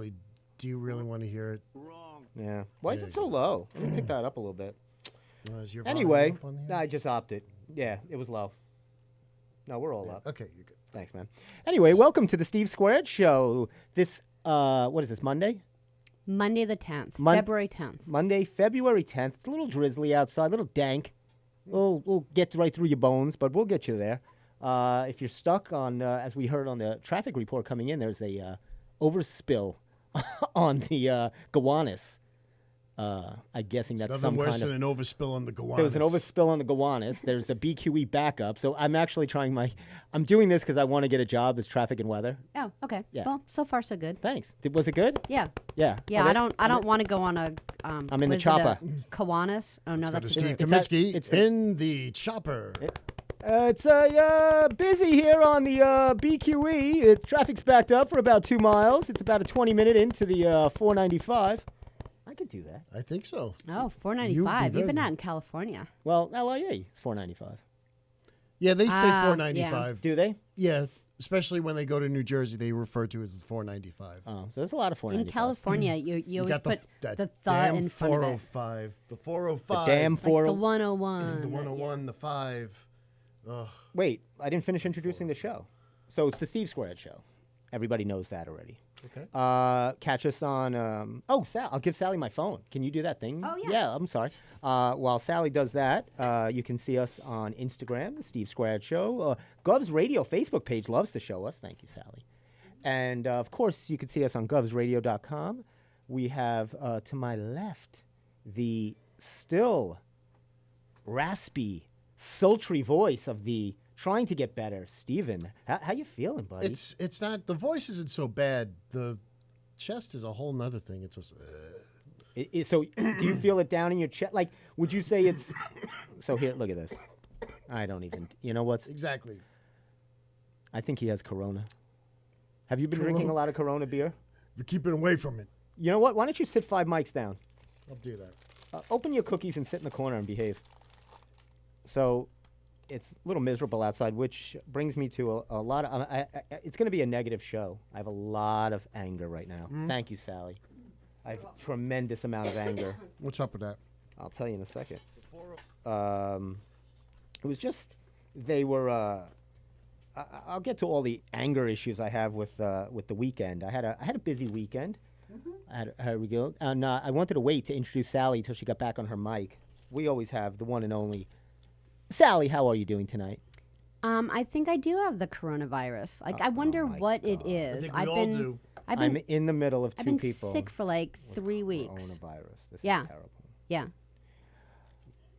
Do you really want to hear it? Wrong. Yeah. Why is it so low? Let me pick that up a little bit. Is your volume Anyway, up on here? I just opted. Yeah, it was low. No, we're all up. Okay, you're good. Thanks, man. Anyway, welcome to the Steve Squared Show. This, what is this, Monday? Monday the 10th, February 10th. Monday, February 10th. It's a little drizzly outside, a little dank. We'll get right through your bones, but we'll get you there. If you're stuck on, as we heard on the traffic report coming in, there's a overspill on the Gowanus. I'm guessing that's Nothing some worse kind of... than an overspill on the Gowanus. There was an overspill on the Gowanus. There's a BQE backup. So I'm actually I'm doing this because I want to get a job as traffic and weather. Oh, okay. Yeah. Well, so far so good. Thanks. Was it good? Yeah. Yeah. Yeah, Okay. I don't want to go on a I'm in the was it chopper. a Kiwanis? Oh no, Let's go to that's Steve It's at- Kaminsky it's the- in the chopper. It's busy here on the BQE. Traffic's backed up for about 2 miles. It's about a 20-minute into the 495. I could do that. I think so. Oh, $4.95. You've been out in California. Well, LIA is 495. Yeah, they say Ah, $4.95. Do they? Yeah, especially when they go to New Jersey, they refer to it as $4.95. Oh, so there's a lot of 495. In California, you always got put that the damn in front of it. 405. The 405. The damn Like 40. the 101. The 101, the 5. Ugh. Wait, I didn't finish introducing the show. So it's the Steve Squared Show. Everybody knows that already. Okay. Catch us on. Sal, I'll give Sally my phone. Can you do that thing? Oh, yeah. Yeah, I'm sorry. While Sally does that, you can see us on Instagram, the Steve Squared Show. Gov's Radio Facebook page loves to show us. Thank you, Sally. And of course, you can see us on govsradio.com. We have to my left the still raspy, sultry voice of the trying to get better, Steven. How you feeling, buddy? It's not, the voice isn't so bad. The chest is a whole nother thing. It's just, So do you feel it down in your chest? Like, would you say it's... So here, look at this. I don't even... You know what's... exactly. I think he has Corona. Have you been drinking a lot of Corona beer? You're keeping away from it. You know what? Why don't you sit 5 mics down? I'll do that. Open your cookies and sit in the corner and behave. So it's a little miserable outside, which brings me to a lot of... it's going to be a negative show. I have a lot of anger right now. Thank you, Sally. I have a tremendous amount of anger. What's up with that? I'll tell you in a second. It was just they were. I'll get to all the anger issues I have with the weekend. I had a busy weekend. Here we go. And I wanted to wait to introduce Sally till she got back on her mic. We always have the one and only Sally. How are you doing tonight? I think I do have the coronavirus. Like, I wonder what it I is. think we all do. I'm in the middle of I've two been people. sick for like 3 weeks. Coronavirus. This Yeah. is terrible. Yeah.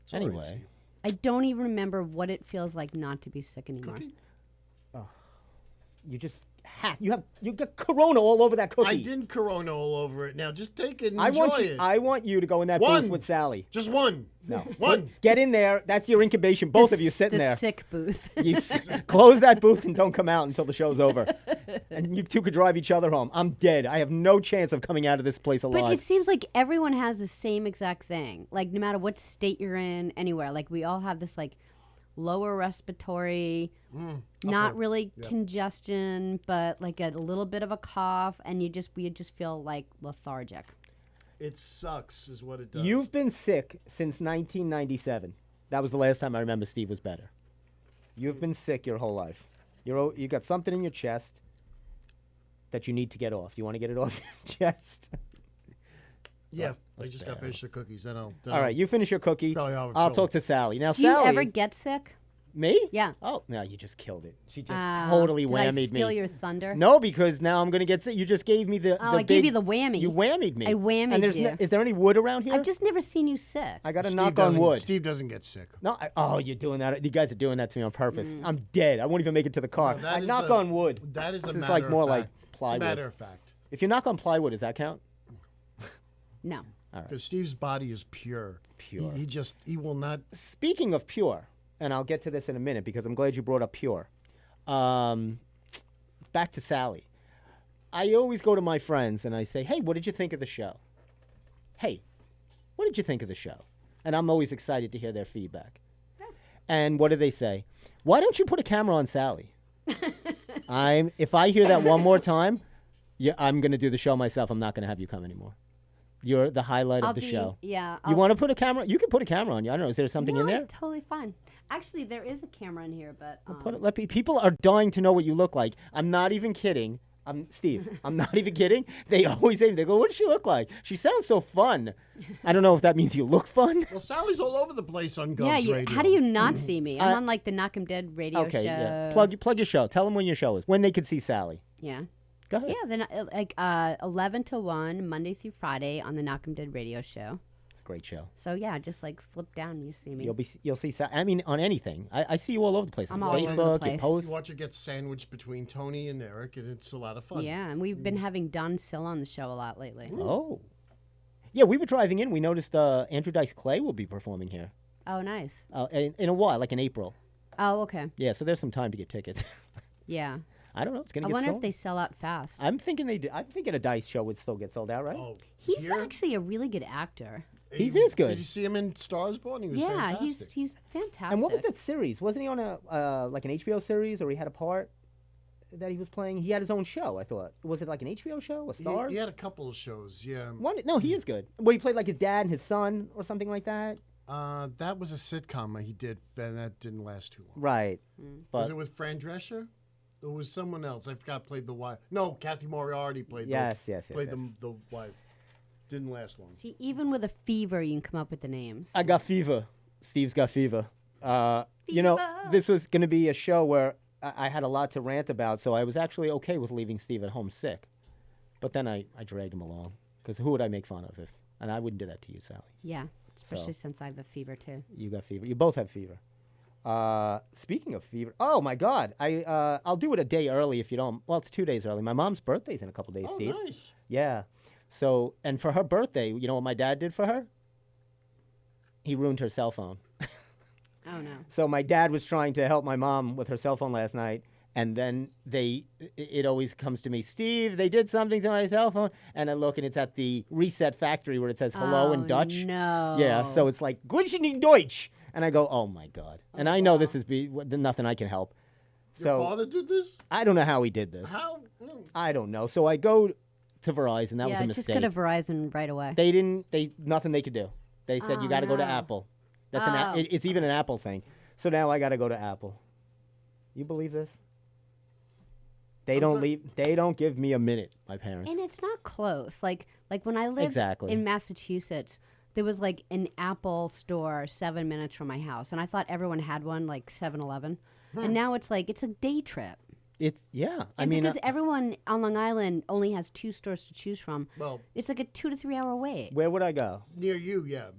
It's all right, Anyway, Steve. I don't even remember what it feels like not to be sick anymore. Cookie? you just you got Corona all over that cookie. I didn't Corona all over it. Now just take it and I enjoy want you. it. I want you to go in that One. booth with Sally. Just one. No. One. Get in there. That's your incubation. Both of you sitting the there. sick booth. You close that booth and don't come out until the show's over. And you two could drive each other home. I'm dead. I have no chance of coming out of this place alive. But it seems like everyone has the same exact thing. Like, no matter what state you're in, anywhere. Like, we all have this, like, lower respiratory, not really congestion, but, like, a little bit of a cough, and we just feel, like, lethargic. It sucks is what it does. You've been sick since 1997. That was the last time I remember Steve was better. You've been sick your whole life. You got something in your chest that you need to get off. You want to get it off your chest? Yeah, I just got to finish the cookies. Then I'll. All right, you finish your cookie. Probably how it I'll feels. talk to Sally. Now, Do you Sally, ever get sick? me? Yeah. Oh no, you just killed it. She just totally did whammied I steal me. your thunder? No, because now I'm gonna get sick. You just gave me the. Oh, the I gave big- you the whammy. You whammied me. I whammied and there's you. is there any wood around here? I've just never seen you sick. I got to Steve knock on doesn't- wood. Steve doesn't get sick. No, you're doing that. You guys are doing that to me on purpose. Mm. I'm dead. I won't even make it to the car. No, that I is knock a- on wood. That is This a is matter like of more fact. like It's plywood. a matter of fact. If you knock on plywood, does that count? No. Because Steve's body is pure. Pure. He will not. Speaking of pure, and I'll get to this in a minute because I'm glad you brought up pure. Back to Sally. I always go to my friends and I say, hey, what did you think of the show? Hey, what did you think of the show? And I'm always excited to hear their feedback. And what do they say? Why don't you put a camera on Sally? If I hear that one more time, Yeah, I'm going to do the show myself. I'm not going to have you come anymore. You're the highlight of the show. Yeah. You want to put a camera? You can put a camera on you. I don't know. Is there something in there? Totally fine. Actually, there is a camera in here, but People are dying to know what you look like. I'm not even kidding. Steve, I'm not even kidding. They always say, they go, what does she look like? She sounds so fun. I don't know if that means you look fun. Well, Sally's all over the place on Gov's Radio. How do you not see me? I'm on like the Knock 'em Dead radio show. Yeah. Plug your show. Tell them when your show is. When they could see Sally. Yeah. Go ahead. Yeah, then 11 to 1, Monday through Friday on the Knock 'em Dead radio show. It's a great show. So yeah, just like flip down and you see me. You'll see Sally. I mean, on anything. I see you all over the place. I'm on all over the Facebook, place. you post. You watch her get sandwiched between Tony and Eric, and it's a lot of fun. Yeah, and we've been having Don Sill on the show a lot lately. Oh. Yeah, we were driving in. We noticed Andrew Dice Clay will be performing here Oh, nice. in a while, like in April. Oh, okay. Yeah, so there's some time to get tickets. Yeah. I don't know. It's going I to get wonder sold. if they sell out fast. I'm thinking they do. I'm thinking a Dice show would still get sold out, right? Oh, He's here? actually a really good actor. He is good. Did you see him in Stars Born? He was Yeah, fantastic. he's fantastic. And what was that series? Wasn't he on a like an HBO series, or he had a part that he was playing? He had his own show. I thought. Was it like an HBO show, a Stars? He had a couple of shows, yeah. No, he is good. Where he played like his dad and his son, or something like that. That was a sitcom he did, and that didn't last too long. Right. Was it with Fran Drescher? There was someone else. I forgot played the wife. No, Kathy Moriarty played Yes. played the wife. Didn't last long. See, even with a fever, you can come up with the names. I got fever. Steve's got fever. You know, this was going to be a show where I had a lot to rant about, so I was actually okay with leaving Steve at home sick. But then I dragged him along, because who would I make fun of if? And I wouldn't do that to you, Sally. Yeah, especially since I have a fever too. You got fever. You both have fever. Speaking of fever, oh my God, I'll do it a day early if you don't. Well, it's 2 days early. My mom's birthday's in a couple days, Oh, Steve. nice. Yeah. So, and for her birthday, you know what my dad did for her? He ruined her cell phone. Oh no. So my dad was trying to help my mom with her cell phone last night, and then it always comes to me, Steve, they did something to my cell phone, and I look, and it's at the reset factory where it says hello in Dutch. No. Yeah, so it's like, Guten Deutsch. And I go, oh my God. And I know this is nothing I can help. Your So father did this? I don't know how he did this. How? I don't know. So I go to Verizon. That was a Yeah, mistake. just go to Verizon right away. Nothing they could do. They said, you got to go to no. Apple. That's Oh. it's even an Apple thing. So now I got to go to Apple. You believe this? They don't give me a minute, my parents. And it's not close. Like when I lived Exactly. in Massachusetts, there was like an Apple store 7 minutes from my house, and I thought everyone had one, like 7-Eleven. And now it's like it's a day trip. I mean, because everyone on Long Island only has 2 stores to choose from, Well, it's like a 2 to 3 hour wait. where would I go? near you, yeah.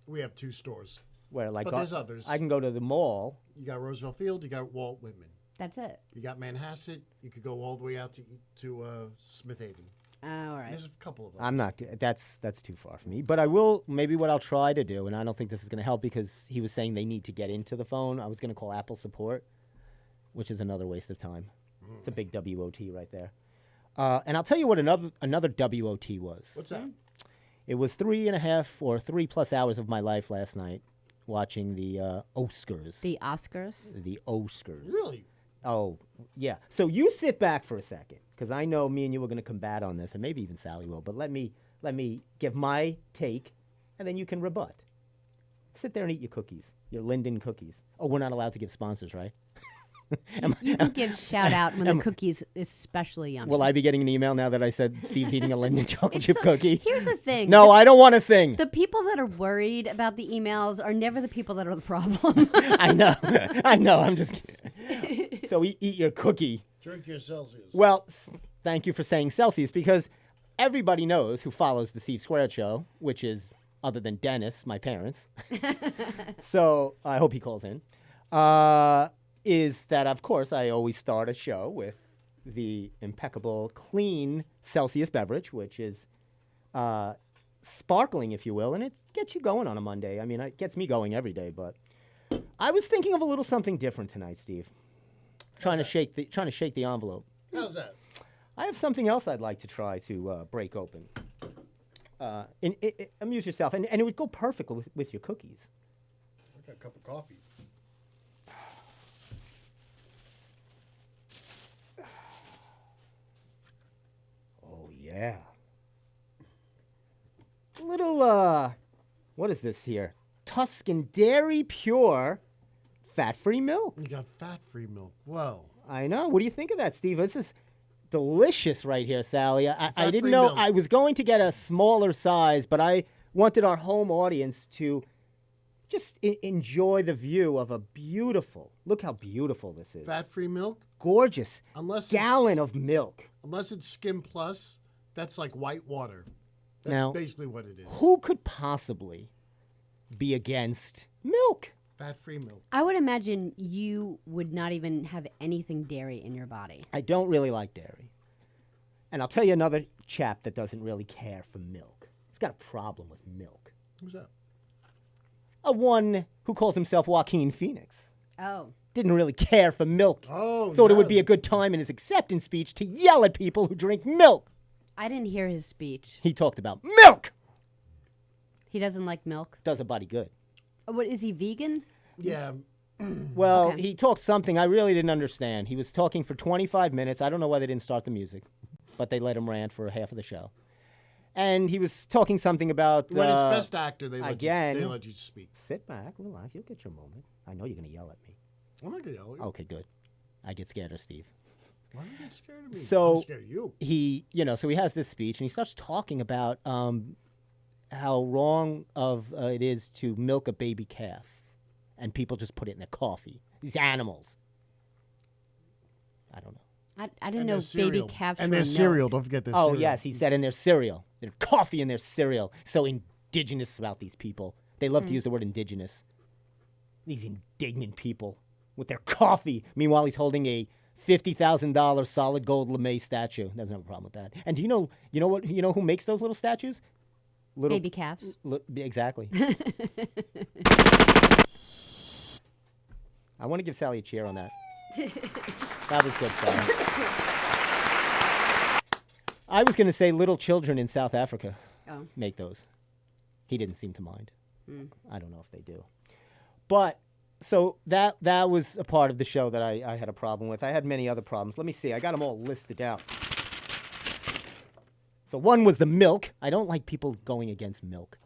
We have 2 stores. Where, like, But there's others. I can go to the mall. You got Roosevelt Field, you got Walt Whitman. That's it. You got Manhasset. You could go all the way out to Smith Haven. Oh, all right. There's a couple of them. I'm not. That's too far for me. But I will. Maybe what I'll try to do, and I don't think this is going to help because he was saying they need to get into the phone. I was going to call Apple support, which is another waste of time. It's a big WOT right there. And I'll tell you what another WOT was. What's that? It was 3.5 or 3+ hours of my life last night watching the Oscars. The Oscars? The Oscars. Really? Oh, yeah. So you sit back for a second, because I know me and you are going to combat on this, and maybe even Sally will, but let me give my take, and then you can rebut. Sit there and eat your cookies, your Linden cookies. Oh, we're not allowed to give sponsors, right? You can give shout out when the cookies especially yummy. Will I be getting an email now that I said Steve's eating a Linden chocolate chip cookie? Here's the thing. No, I don't want a thing. The people that are worried about the emails are never the people that are the problem. I know. I'm just kidding. So eat your cookie. Drink your Celsius. Well, thank you for saying Celsius, because everybody knows who follows the Steve Squared Show, which is, other than Dennis, my parents. So I hope he calls in. Is that, of course, I always start a show with the impeccable, clean Celsius beverage, which is sparkling, if you will, and it gets you going on a Monday. I mean, it gets me going every day, but I was thinking of a little something different tonight, Steve. Trying to shake the envelope. How's that? I have something else I'd like to try to break open. Amuse yourself, and it would go perfect with your cookies. I got a cup of coffee. Yeah. Little, what is this here? Tuscan Dairy Pure Fat-Free Milk. You got fat-free milk. Whoa. I know. What do you think of that, Steve? This is delicious right here, Sally. I didn't Fat-free know. milk. I was going to get a smaller size, but I wanted our home audience to just enjoy the view of a beautiful, look how beautiful this is. Fat-free milk? Gorgeous Unless gallon it's, of milk. unless it's Skim Plus, that's like white water. That's Now, basically what it is. Who could possibly be against milk? Fat-free milk. I would imagine you would not even have anything dairy in your body. I don't really like dairy. And I'll tell you another chap that doesn't really care for milk. He's got a problem with milk. Who's that? A one who calls himself Joaquin Phoenix. Oh. Didn't really care for milk. Oh, Thought it would no. be a good time in his acceptance speech to yell at people who drink milk. I didn't hear his speech. He talked about milk. He doesn't like milk. Does a body good. What, is he vegan? Yeah. Well, Okay. he talked something I really didn't understand. He was talking for 25 minutes. I don't know why they didn't start the music, but they let him rant for half of the show. And he was talking something about... When it's Best Actor, they let, again. they let you speak. Sit back, relax, you'll get your moment. I know you're going to yell at me. I'm not going to yell at you. Okay, good. I get scared of Steve. Why are you getting scared of me? So- I'm scared of you. He, so he has this speech, and he starts talking about how wrong it is to milk a baby calf, and people just put it in their coffee. These animals. I don't know. I didn't And know their cereal. baby calves And were their cereal. milked. Don't forget their Oh, cereal. yes, he said in their cereal. There's coffee in their cereal. So indigenous about these people. They love to use the word indigenous. These indignant people with their coffee. Meanwhile, he's holding a $50,000 solid gold LeMay statue. Doesn't have a problem with that. And do you know who makes those little statues? Baby calves. Exactly. I want to give Sally a cheer on that. That was good, Sally. I was going to say little children in South Africa Oh. make those. He didn't seem to mind. I don't know if they do. But, so that was a part of the show that I had a problem with. I had many other problems. Let me see. I got them all listed out. So one was the milk. I don't like people going against milk,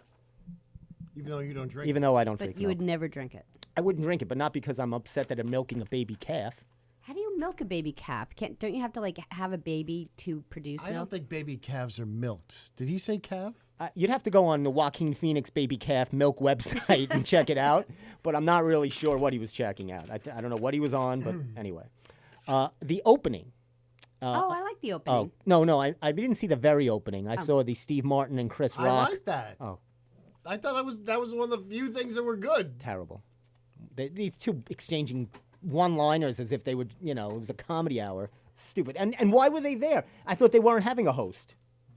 Even though you don't drink even though I don't But drink you milk. would never drink it. I wouldn't drink it, but not because I'm upset that I'm milking a baby calf. How do you milk a baby calf? Don't you have to have a baby to produce I don't milk? think baby calves are milked. Did he say calf? You'd have to go on the Joaquin Phoenix baby calf milk website and check it out, but I'm not really sure what he was checking out. I don't know what he was on, but anyway. The opening. Oh, I like the opening. Oh, no, I didn't see the very opening. I saw the Steve Martin and Chris Rock. I like that. Oh. I thought that was one of the few things that were good. Terrible. These two exchanging one-liners as if they would, it was a comedy hour. Stupid. And why were they there? I thought they weren't having a host.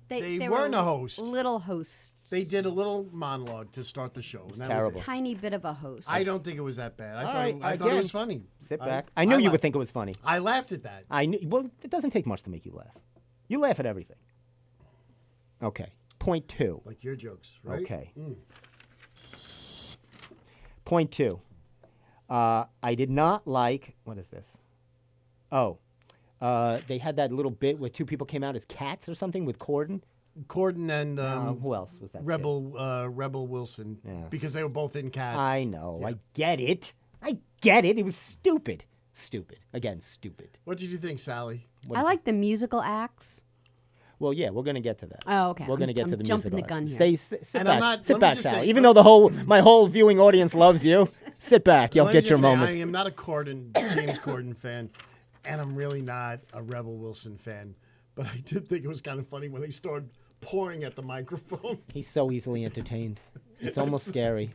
They were weren't a host. Little hosts. They did a little monologue to start the show. It's terrible. Tiny bit of a host. I don't think it was that bad. I All thought right, I thought it again, was funny. Sit back. I knew you would laughed. think it was funny. I laughed at that. Well, it doesn't take much to make you laugh. You laugh at everything. Okay. Point 2. Like your jokes, right? Okay. Point 2. I did not like, what is this? Oh, they had that little bit where two people came out as cats or something with Corden. Corden and Who else was that? chick? Rebel Wilson, Yes. because they were both in Cats. I know. Yeah. I get it. It was stupid. Stupid. Again, stupid. What did you think, Sally? I like the musical acts. Well, yeah, we're going to get to that. Oh, okay. We're going to get I'm to the jumping musical. the gun act. here. Sit And I'm back. not- Sit let me back, just Sally. say- Even though my whole viewing audience loves you, sit back. You'll Let me get your just say, moment. I am not a James Corden fan, and I'm really not a Rebel Wilson fan. But I did think it was kind of funny when they started pouring at the microphone. He's so easily entertained. It's almost scary.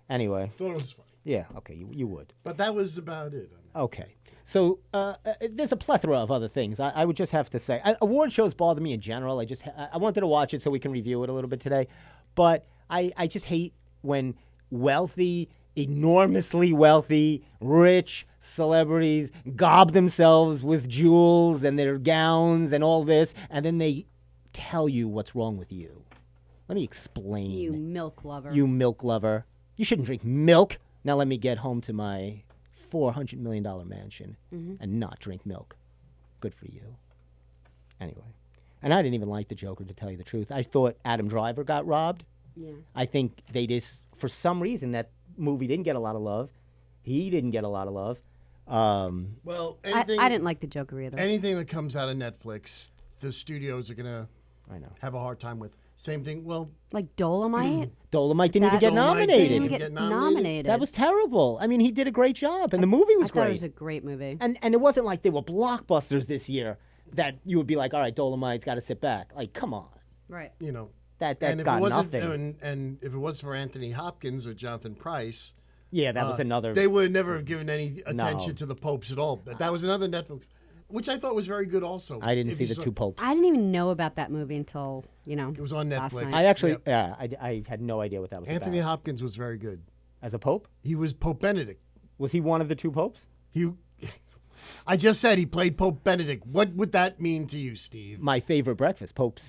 Anyway, Thought it was funny. yeah, okay, you would. But that was about it. Okay. So there's a plethora of other things. I would just have to say, award shows bother me in general. I wanted to watch it so we can review it a little bit today. But I just hate when wealthy, enormously wealthy, rich celebrities gob themselves with jewels and their gowns and all this, and then they tell you what's wrong with you. Let me explain. You milk lover. You milk lover. You shouldn't drink milk. Now let me get home to my $400 million mansion and not drink milk. Good for you. Anyway, And I didn't even like the Joker, to tell you the truth. I thought Adam Driver got robbed. Yeah. I think they just, for some reason, that movie didn't get a lot of love. He didn't get a lot of love. Well, anything, I didn't like the Joker either. anything that comes out of Netflix, the studios are gonna I know. have a hard time with. Same thing. Well, Like Dolomite. Dolomite didn't even That- get Dolomite nominated. didn't Get get nominated. That was terrible. I mean, he did a great job, and the movie was I thought great. it was a great movie. And it wasn't like they were blockbusters this year that you would be like, all right, Dolomite's got to sit back. Like, come on. Right. you know, That and if got it wasn't, nothing. and if it was for Anthony Hopkins or Jonathan Price, Yeah, that was another. they would never have given any attention to the popes at all. But that was another Netflix, which I thought was very good. Also, I didn't If see you the saw- two popes. I didn't even know about that movie until It was on last Netflix. night. I actually, Yep. yeah, I had no idea what that was Anthony about. Hopkins was very good. As a pope? He was Pope Benedict. Was he one of the two popes? He, I just said he played Pope Benedict. What would that mean to you, Steve? My favorite breakfast, Pope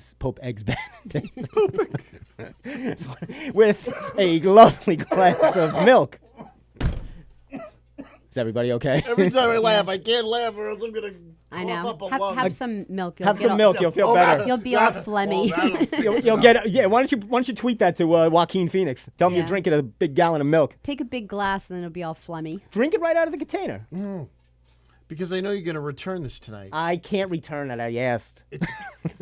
Eggs Benedict. With a lovely glass of milk. Is everybody okay? Every time I laugh, I can't laugh or else I'm gonna. I cough know. Up a lung. Have some milk. You'll Have get some all- milk, you'll feel Oh, better. You'll be all phlegmy. You'll get yeah. Why don't you tweet that to Joaquin Phoenix? Tell him Yeah. you're drinking a big gallon of milk. Take a big glass and then it'll be all phlegmy. Drink it right out of the container. Because I know you're gonna return this tonight. I can't return it. I asked.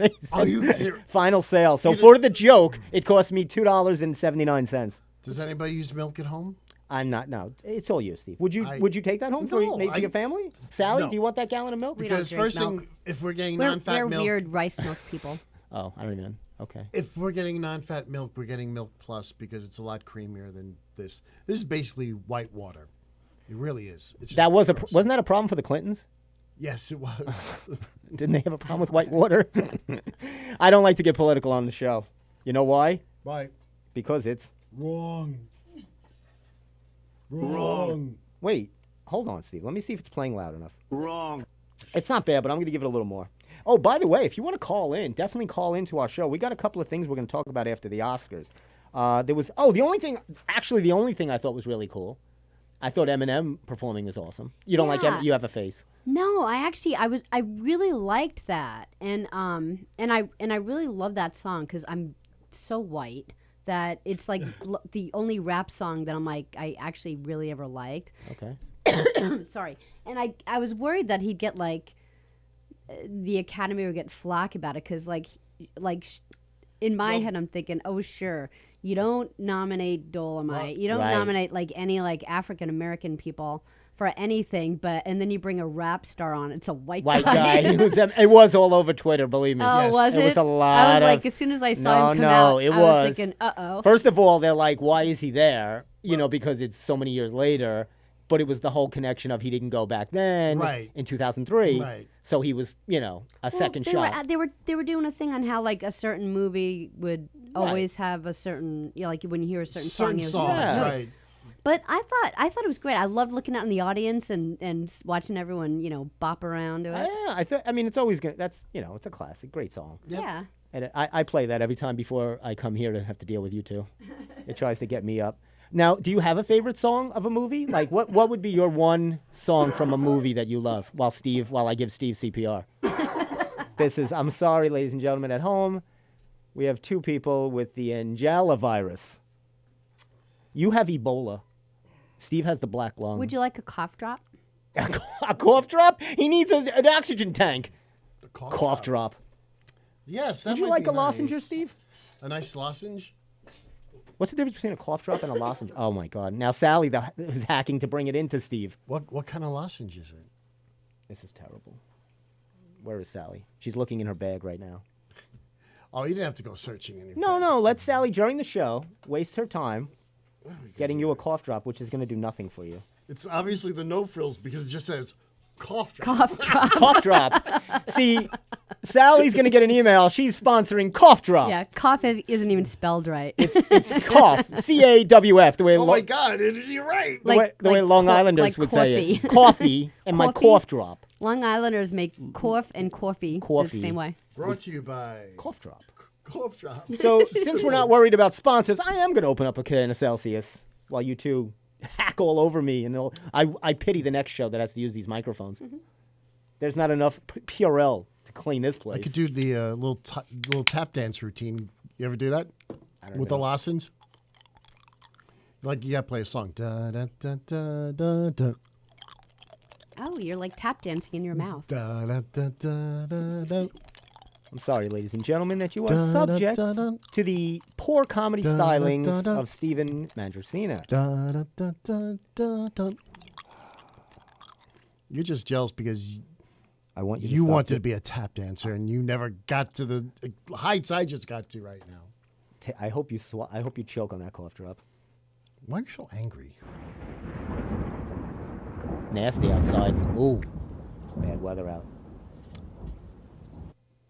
Are Oh, you serious? Final sale. So for the joke, it cost me $2.79. Does anybody use milk at home? I'm not. No, it's all you, Steve. Would you take that home No, for your family? Sally, no. do you want that gallon of milk? We don't Because drink first milk. thing, if we're getting We're non-fat milk, weird rice milk people. Oh, I don't even. Okay. if we're getting non-fat milk, we're getting Milk Plus because it's a lot creamier than this. This is basically white water. It really is. It's just That was gross. wasn't that a problem for the Clintons? Yes, it was. Didn't they have a problem with white water? I don't like to get political on the show. You know why? Right. Because it's. Wrong. Wrong. Wait, hold on, Steve. Let me see if it's playing loud enough. Wrong. It's not bad, but I'm going to give it a little more. Oh, by the way, if you want to call in, definitely call into our show. We got a couple of things we're going to talk about after the Oscars. The only thing I thought was really cool. I thought Eminem performing was awesome. You don't like Yeah. you have a face. No, I really liked that, and I really love that song because I'm so white that it's like the only rap song that I'm like I actually really ever liked. Okay. Sorry, and I was worried that he'd get like the Academy would get flack about it because in my head I'm thinking, oh sure, you don't nominate Dolomite, you don't Right. nominate like any like African American people for anything, and then you bring a rap star on, it's a white Guy. It was all over Twitter, believe me. Oh, Yes. was it? It was a lot I was of, like, as soon as I saw him come out, it I was. was thinking, uh-oh. First of all, they're like, why is he there? Because it's so many years later. But it was the whole connection of he didn't go back then Right. in 2003. Right. So he was, a second they shot. They were doing a thing on how like a certain movie would always have a certain, like when you hear a certain song, Certain it was songs, Yeah. right? But I thought it was great. I loved looking out in the audience and watching everyone, bop around to it. Yeah, it's always good. That's, it's a classic, great song. Yeah. And I play that every time before I come here to have to deal with you two. It tries to get me up. Now, do you have a favorite song of a movie? Like, what would be your one song from a movie that you love? While I give Steve CPR. I'm sorry, ladies and gentlemen at home. We have two people with the Angela virus. You have Ebola. Steve has the black lung. Would you like a cough drop? a cough drop? He needs an oxygen tank. The Cough drop. Yes. That Would you might like be a lozenge, nice. Steve? A nice lozenge. What's the difference between a cough drop and a lozenge? Oh my God! Now Sally is hacking to bring it into Steve. What kind of lozenge is it? This is terrible. Where is Sally? She's looking in her bag right now. Oh, you didn't have to go searching anymore. No. Let Sally during the show waste her time getting you a cough drop, which is going to do nothing for you. It's obviously the no frills because it just says cough drop. Cough drop. Cough drop. See, Sally's going to get an email. She's sponsoring Cough Drop. Yeah, cough isn't even spelled right. It's cough. CAWF. The way Oh my God, you're right. the way Long Islanders would say it. Coffee and my Coffee. cough drop. Long Islanders make cough and coffee Coffee. the same way. Brought to you by Cough drop. Cough Drop. So since we're not worried about sponsors, I am going to open up a can of Celsius while you two hack all over me. And I pity the next show that has to use these microphones. There's not enough Purell to clean this place. I could do the little tap dance routine. You ever do that I don't with know. the Lawsons? Like you gotta play a song. Da, da, da, da, da, da. Oh, you're like tap dancing in your mouth. Da, da, da, da, da, da. I'm sorry, ladies and gentlemen, that you are Da, subject da, da, to the poor comedy da, da, stylings da. of Steve Mangiaracina. Da, da, da, da, da, da. You're just jealous because I want you to you stop wanted to be a tap dancer and you never got to the heights I just got to right now. I hope you I hope you choke on that cough drop. Why are you so angry? Nasty outside. Ooh, bad weather out.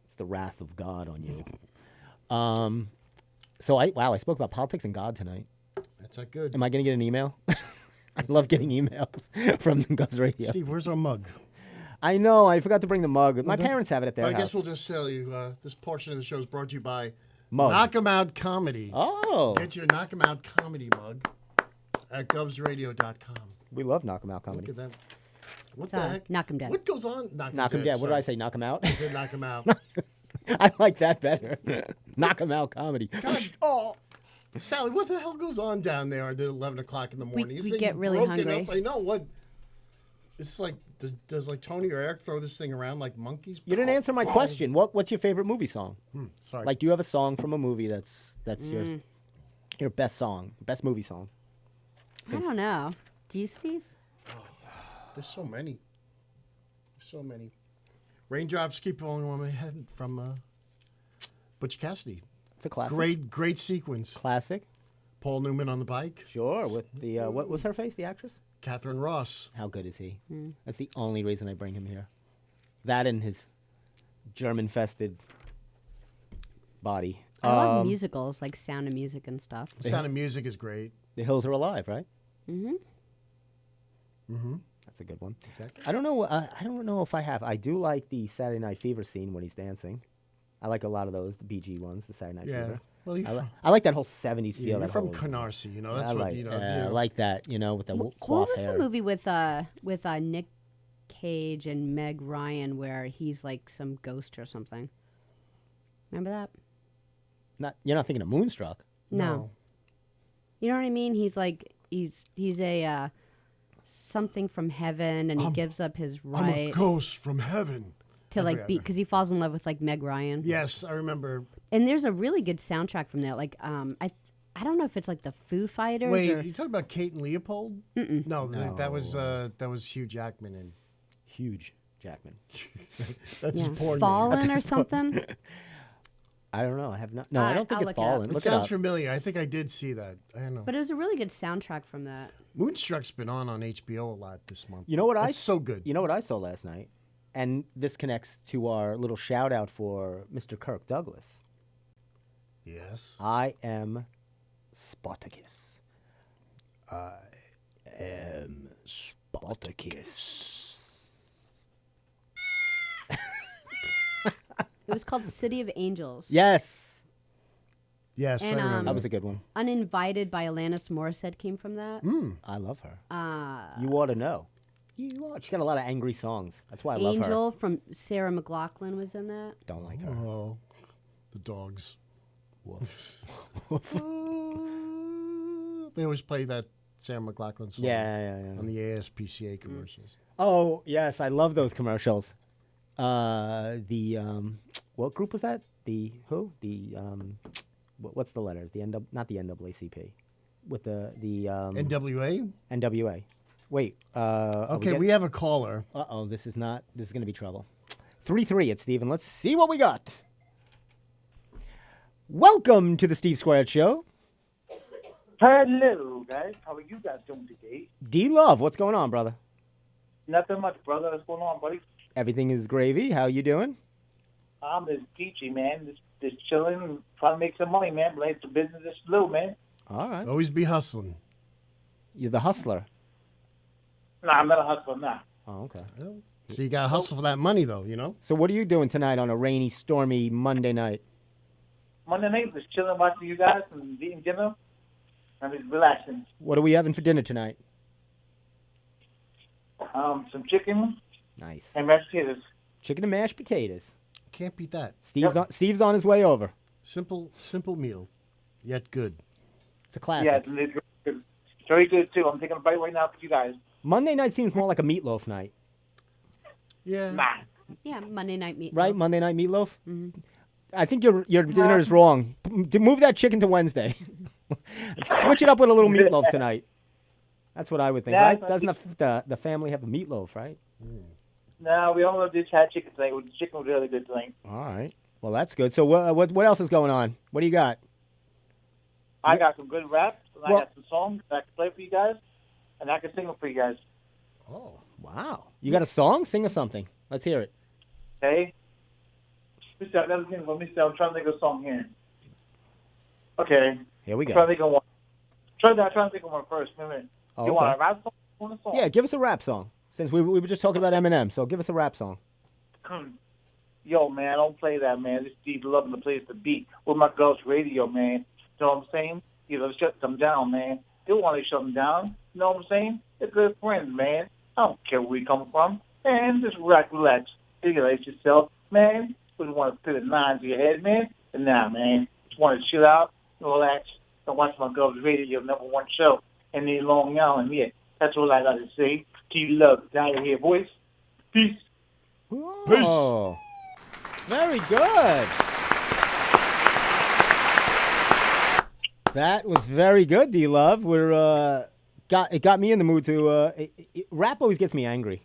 It's the wrath of God on you. So I spoke about politics and God tonight. That's not good. Am I going to get an email? I love getting emails from Govs Radio. Steve, where's our mug? I know. I forgot to bring the mug. My parents have it at their I house. guess we'll just tell you this portion of the show is brought to you by Mug. Knock 'em Out Comedy. Oh, Get your Knock 'em Out Comedy mug at govsradio.com. we love Knock 'em Out comedy. Look at that. What It's, the heck? knock 'em dead. What goes on? Knock 'em dead. What did I say? Knock 'em out? I said knock 'em out. I like that better. Knock 'em out comedy. God, oh, Sally, what the hell goes on down there at 11 o'clock in the morning? This we thing's get really broken hungry. Up. I know what. It's like does like Tony or Eric throw this thing around like monkeys? You didn't answer my question. What's your favorite movie song? Sorry. Like, do you have a song from a movie that's your best song, best movie song? I don't know. Do you, Steve? There's so many. So many. Raindrops keep falling on my head from Butch Cassidy. It's a classic. Great sequence. Classic. Paul Newman on the bike. Sure. With the what was her face? The actress. Catherine Ross. How good is he? That's the only reason I bring him here. That and his German-fested body. I love musicals, like Sound of Music and stuff. The Sound of Music is great. The Hills Are Alive, right? Mm-hmm. That's a good one. Exactly. I don't know. I don't know if I have. I do like the Saturday Night Fever scene when he's dancing. I like a lot of those, the BG ones, the Saturday Night Yeah. Fever. Well, I like that whole '70s feel. you're that from whole, Canarsie, you know. That's I what like, you know. I like that, with the What coif was hair. the movie with Nick Cage and Meg Ryan where he's like some ghost or something? Remember that? You're not thinking of Moonstruck. No. You know what I mean? He's like he's a something from heaven, and he gives up his I'm right a ghost from heaven. to like forgot be that. because he falls in love with like Meg Ryan. Yes, I remember. And there's a really good soundtrack from that. Like I don't know if it's like the Foo Fighters. Wait, or, you talking about Kate and Leopold? No, that was Hugh Jackman and Huge Jackman. that's yeah, his porn name. Fallen or something. I don't know. I have not. No, I don't think I'll it's look it up. Fallen. It Look it sounds up. familiar. I think I did see that. I don't know. But it was a really good soundtrack from that. Moonstruck's been on HBO a lot this month. You know what It's so good. You know what I saw last night, and this connects to our little shout out for Mr. Kirk Douglas. Yes. I am Spartacus. I am Spartacus. It was called City of Angels. Yes, Yes, And, I remember. that was a good one. Uninvited by Alanis Morissette came from that. I love her. You ought to know. You ought. She's got a lot of angry songs. That's why I love her. Angel from Sarah McLachlan was in that. Don't like her. Oh, the dogs. They always play that Sarah McLachlan song Yeah. on the ASPCA commercials. Oh yes, I love those commercials. What group was that? The who? The what's the letters? Not the NAACP. With the NWA? NWA. Wait. Okay, we have a caller. This is going to be trouble. 3-3. It's Steven. Let's see what we got. Welcome to the Steve Squared Show. Hello, guys. How are you guys doing today? D Love, what's going on, brother? Nothing much, brother. What's going on, buddy? Everything is gravy. How you doing? I'm just peachy, man. Just chilling, trying to make some money, man. Like the business is slow, man. All right. Always be hustling. You're the hustler. Nah, I'm not a hustler, nah. Oh, okay. So you got to hustle for that money, though, you know? So what are you doing tonight on a rainy, stormy Monday night? Monday night, just chilling, watching you guys and eating dinner. I'm just relaxing. What are we having for dinner tonight? Some chicken Nice. and mashed potatoes. Chicken and mashed potatoes. Can't beat that. Steve's on his way over. Simple meal, yet good. It's a classic. Yeah, it's very good too. I'm taking a bite right now for you guys. Monday night seems more like a meatloaf night. Yeah. Nah. Yeah, Monday night meatloaf. Right? Monday night meatloaf? Mm-hmm. I think your dinner is wrong. Move that chicken to Wednesday. Switch it up with a little meatloaf tonight. That's what I would think, right? Doesn't the family have a meatloaf, right? No, we all just had chicken tonight. The chicken was really good tonight. All right. Well, that's good. So what else is going on? What do you got? I got some good raps, and Well- I got some songs that I can play for you guys, and I can sing them for you guys. Oh. Wow. You got a song? Sing us something. Let's hear it. Okay? Let me see. I'm trying to think of a song here. Okay. Here we I'm trying go. to think of one. I'm trying to think of one first. Wait a minute. Oh, You want okay. a rap song? You want a song? Yeah, give us a rap song. Since we were just talking about Eminem, so give us a rap song. Yo, man, don't play that, man. This Steve loving the place to beat with my girls' radio, man. You know what I'm saying? You know, shut them down, man. They don't want to shut them down. You know what I'm saying? They're good friends, man. I don't care where you come from. Man, just relax. Regulate yourself, man. You want to put a nine to your head, man. But nah, man. Just want to chill out, relax, and watch my girls' radio, #1 show. And then Long Island, yeah. That's all I got to say. T-Love, out of here, boys. Peace. Oh, very good. That was very good, D-Love. It got me in the mood to rap always gets me angry.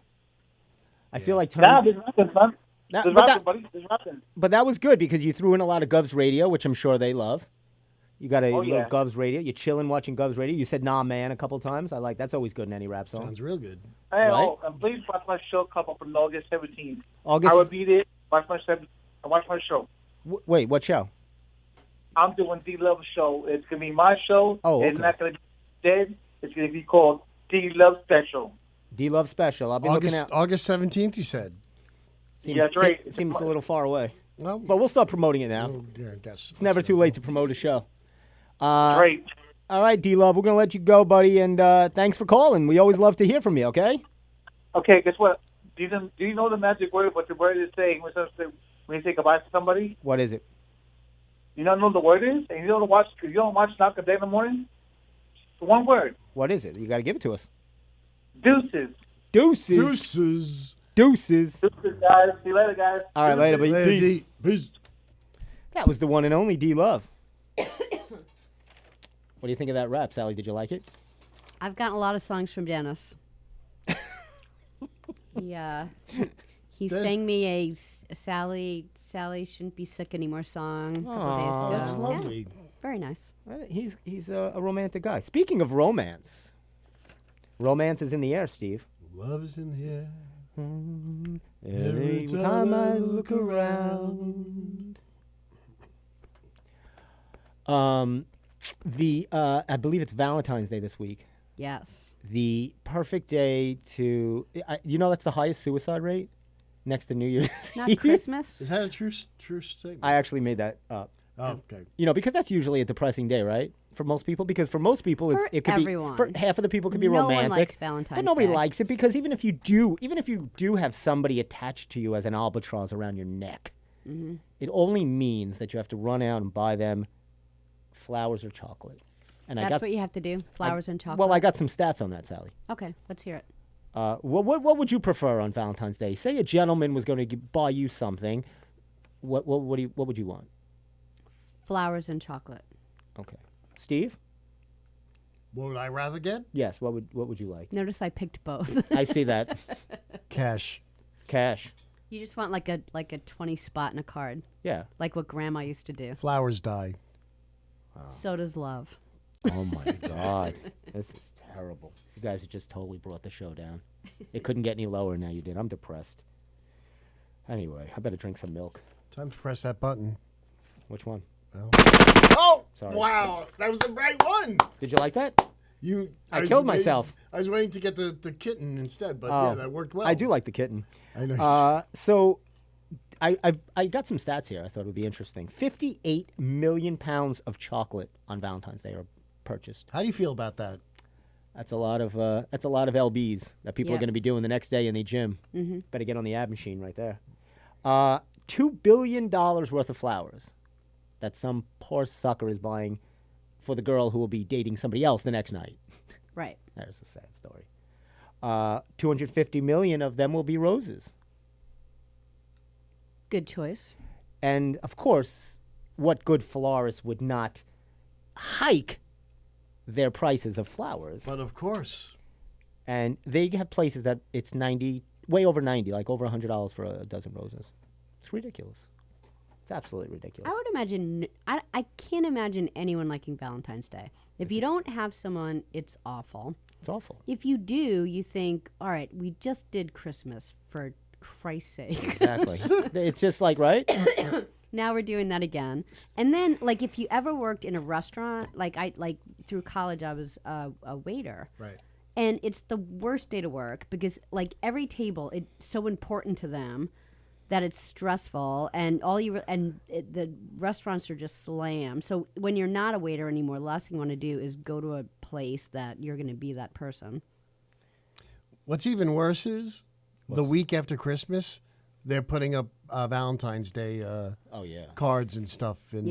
I feel like Nah, there's rapping, son. That- There's but rapping, that- buddy. There's rapping. But that was good because you threw in a lot of Gov's radio, which I'm sure they love. You got a little yeah. Gov's radio. You're chilling watching Gov's radio. You said "Nah, man" a couple times. I like that's always good in any rap song. Sounds real good. Hey, Right. oh, and please watch my show come up on August 17th. August. I will be there. Watch my show. Wait, what show? I'm doing D-Love show. It's going to be my show. Oh, It's okay. not going to be dead. It's going to be called D-Love Special. D-Love special. I'll be looking out. August 17th, you said. Seems, Yeah, that's right. Seems a little far away, Well, but we'll start promoting it now. yeah, I guess. It's never too late to promote a show. Great. All right, D-Love, we're gonna let you go, buddy, and thanks for calling. We always love to hear from you. Okay. Okay, guess what? Do you know the magic word, what the word is saying when you say goodbye to somebody? What is it? You don't know what the word is? And you don't watch Knock a Day in the morning? It's one word. What is it? You got to give it to us. Deuces. Deuces. Deuces. Deuces. Deuces, guys. See you later, guys. All right, later, Deuces. buddy. Later, Peace. D. Peace. That was the one and only D-Love. What do you think of that rap, Sally? Did you like it? I've gotten a lot of songs from Dennis. Yeah. He Des- sang me a Sally Shouldn't Be Sick Anymore song a couple days Aw. ago. That's Yeah, lovely. very nice. He's a romantic guy. Speaking of romance, romance is in the air, Steve. Love's in the air. Every time I look around. I believe it's Valentine's Day this week. Yes. The perfect day to, that's the highest suicide rate next to New Year's Not Eve. Christmas. Is that a true statement? I actually made that up. Oh, okay. Because that's usually a depressing day, right? For most people, because for most people, For it could everyone. be for half of the people could be No one romantic. likes Valentine's but nobody Day. likes it because even if you do have somebody attached to you as an albatross around your neck, Mm-hmm. it only means that you have to run out and buy them flowers or chocolate. And That's what you have to do. Flowers and chocolate. Well, I got some stats on that, Sally. Okay, let's hear it. What would you prefer on Valentine's Day? Say a gentleman was going to buy you something. What would you want? Flowers and chocolate. Okay, Steve. What would I rather get? Yes. What would you like? Notice I picked both. I see that. Cash. Cash. You just want like a 20 spot in a card, Yeah. like what Grandma used to do. Flowers die. So does love. Oh my God, this is terrible. You guys have just totally brought the show down. It couldn't get any lower. Now you did. I'm depressed. Anyway, I better drink some milk. Time to press that button. Which one? Oh! Sorry. Wow! That was the right one! Did you like that? I was killed waiting- myself. I was waiting to get the kitten instead, but Oh, yeah, that worked well. I do like the kitten. I know. So, I got some stats here. I thought it would be interesting. 58 million pounds of chocolate on Valentine's Day are purchased. How do you feel about that? That's a lot of lbs that people are Yeah. going to be doing the next day in the gym. Mm-hmm. Better get on the ab machine right there. $2 billion worth of flowers that some poor sucker is buying for the girl who will be dating somebody else the next night. Right. There's a sad story. 250 million of them will be roses. Good choice. And, of course, what good florist would not hike their prices of flowers? But of course. And they have places that it's 90, way over 90, like over $100 for a dozen roses. It's ridiculous. It's absolutely ridiculous. I would imagine, I can't imagine anyone liking Valentine's Day. If you don't have someone, it's awful. It's awful. If you do, you think, all right, we just did Christmas, for Christ's sake. Exactly. It's just like, right? Now we're doing that again. And then, like, if you ever worked in a restaurant, like through college, I was a waiter. Right. And it's the worst day to work because, like, every table, it's so important to them that it's stressful, and the restaurants are just slammed. So when you're not a waiter anymore, the last thing you want to do is go to a place that you're going to be that person. What's even worse is the week after Christmas, they're putting up Valentine's Day cards and stuff in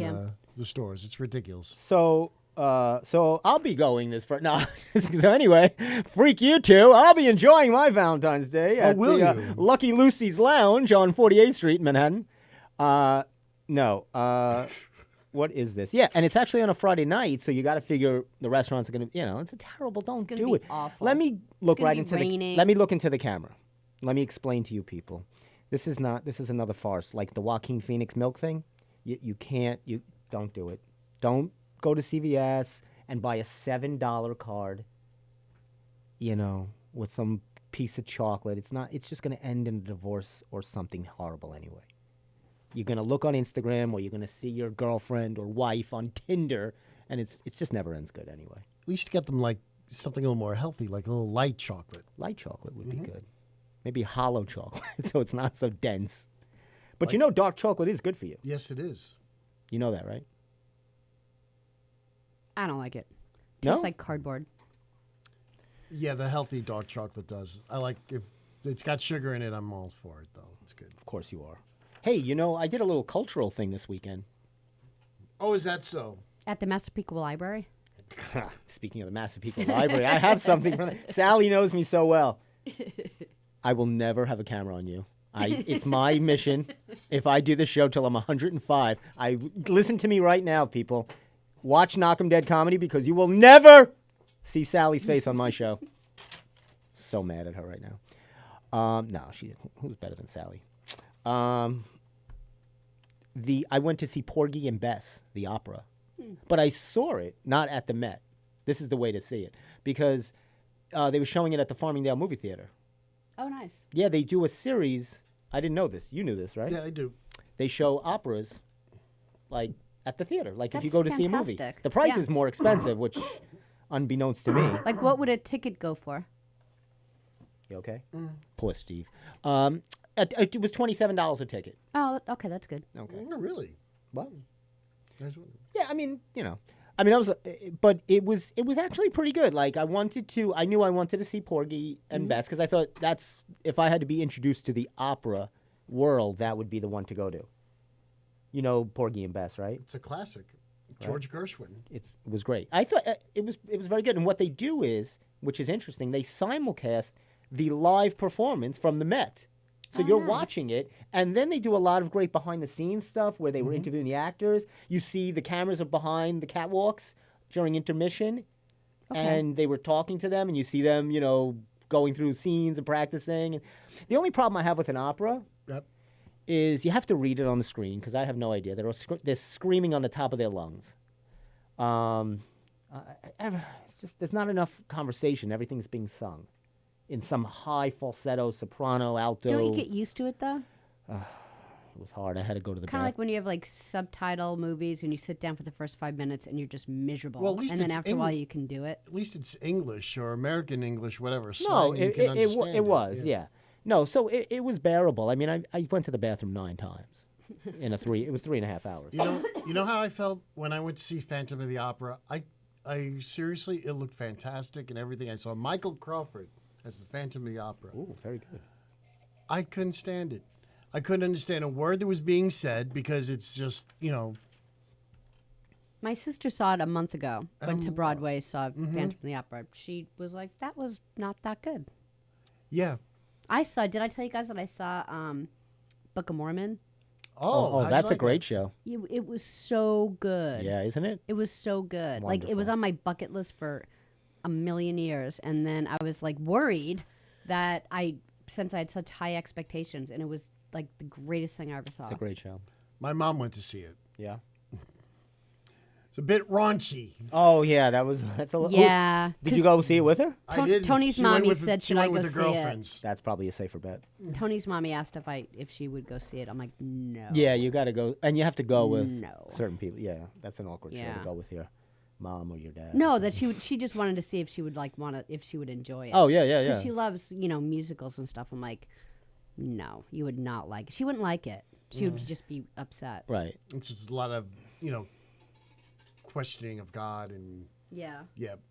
the stores. It's ridiculous. So I'll be going this for no. So anyway, freak you two. I'll be enjoying my Valentine's Day at the Lucky Lucy's Lounge on 48th Street in Manhattan. What is this? Yeah, and it's actually on a Friday night, so you got to figure the restaurants are going to. It's a terrible. Don't do it. Awful. Let me look right into raining. Let me look into the camera. Let me explain to you people. This is another farce, like the Joaquin Phoenix milk thing. You don't do it. Don't go to CVS and buy a $7 card, with some piece of chocolate. It's just going to end in a divorce or something horrible anyway. You're going to look on Instagram, or you're going to see your girlfriend or wife on Tinder, and it's just never ends good anyway. At least get them like something a little more healthy, like a little light chocolate. Light chocolate would be good. Maybe hollow chocolate, so it's not so dense. But dark chocolate is good for you. Yes, it is. You know that, right? I don't like it. No? Tastes like cardboard. Yeah, the healthy dark chocolate does. I like if it's got sugar in it. I'm all for it, though. It's good. Of course you are. Hey, I did a little cultural thing this weekend. Oh, is that so? At the Massapequa Library? Speaking of the Massapequa Library, I have something from Sally knows me so well. I will never have a camera on you. It's my mission. If I do the show till I'm 105, listen to me right now, people. Watch Knock 'em Dead Comedy because you will never see Sally's face on my show. So mad at her right now. No, who's better than Sally? I went to see Porgy and Bess, the opera, but I saw it not at the Met. This is the way to see it because they were showing it at the Farmingdale Movie Theater. Oh, nice. Yeah, they do a series. I didn't know this. You knew this, right? Yeah, I do. They show operas, like, at the theater. Like, if you That's go to see a movie. fantastic. The price Yeah. is more expensive, which, unbeknownst to me. Like, what would a ticket go for? You okay? Poor Steve. It was $27 a ticket. Oh, okay, that's good. Okay. Oh, really? Well, Yeah, I mean, but it was actually pretty good. Like, I knew I wanted to see Porgy and Bess because I thought if I had to be introduced to the opera world, that would be the one to go to. You know Porgy and Bess, right? It's a classic. George Gershwin. It was great. I thought it was very good. And what they do is, which is interesting, they simulcast the live performance from the Met. So you're nice. watching it, and then they do a lot of great behind-the-scenes stuff where they were interviewing the actors. You see the cameras are behind the catwalks during intermission, and they were talking to them, and you see them, going through scenes and practicing. And the only problem I have with an opera is you have to read it on the screen, because I have no idea. They're screaming on the top of their lungs. It's just there's not enough conversation. Everything's being sung in some high falsetto, soprano, alto. Don't you get used to it, though? It was hard. I had to go to the Kind of bathroom. like when you have, like, subtitle movies and you sit down for the first 5 minutes and you're just miserable. Well, at least and then it's after a while you can do it. At least it's English or American English, whatever. No, Slang, you can understand it was, yeah. No, so it was bearable. I mean, I went to the bathroom 9 times in it was 3.5 hours. You know how I felt when I went to see Phantom of the Opera? I seriously, it looked fantastic and everything. I saw Michael Crawford as the Phantom of the Opera. Ooh, very good. I couldn't stand it. I couldn't understand a word that was being said because it's just, My sister saw it a month ago. Went to Broadway, saw Phantom of the Opera. She was like, that was not that good. Yeah. Did I tell you guys that I saw Book of Mormon? Oh, that's a great show. It was so good. Yeah, isn't it? It was so good. Wonderful. Like, it was on my bucket list for a million years. And then I was, like, worried that since I had such high expectations, and it was, like, the greatest thing I ever saw. It's a great show. My mom went to see it. Yeah. It's a bit raunchy. Oh, yeah, that's a little... Yeah. Did you go see it with her? I did. Tony's mommy said, should I go see it? That's probably a safer bet. Tony's mommy asked if she would go see it. I'm like, no. Yeah, you got to go. And you have to go with No. certain people. Yeah, that's an awkward show Yeah. to go with your mom or your dad. No, that she just wanted to see if she would if she would enjoy it. Oh, yeah, yeah, yeah. Because she loves, musicals and stuff. I'm like, no, you would not like it. She wouldn't like it. She would just be upset. Right. It's just a lot of, questioning of God and Yeah.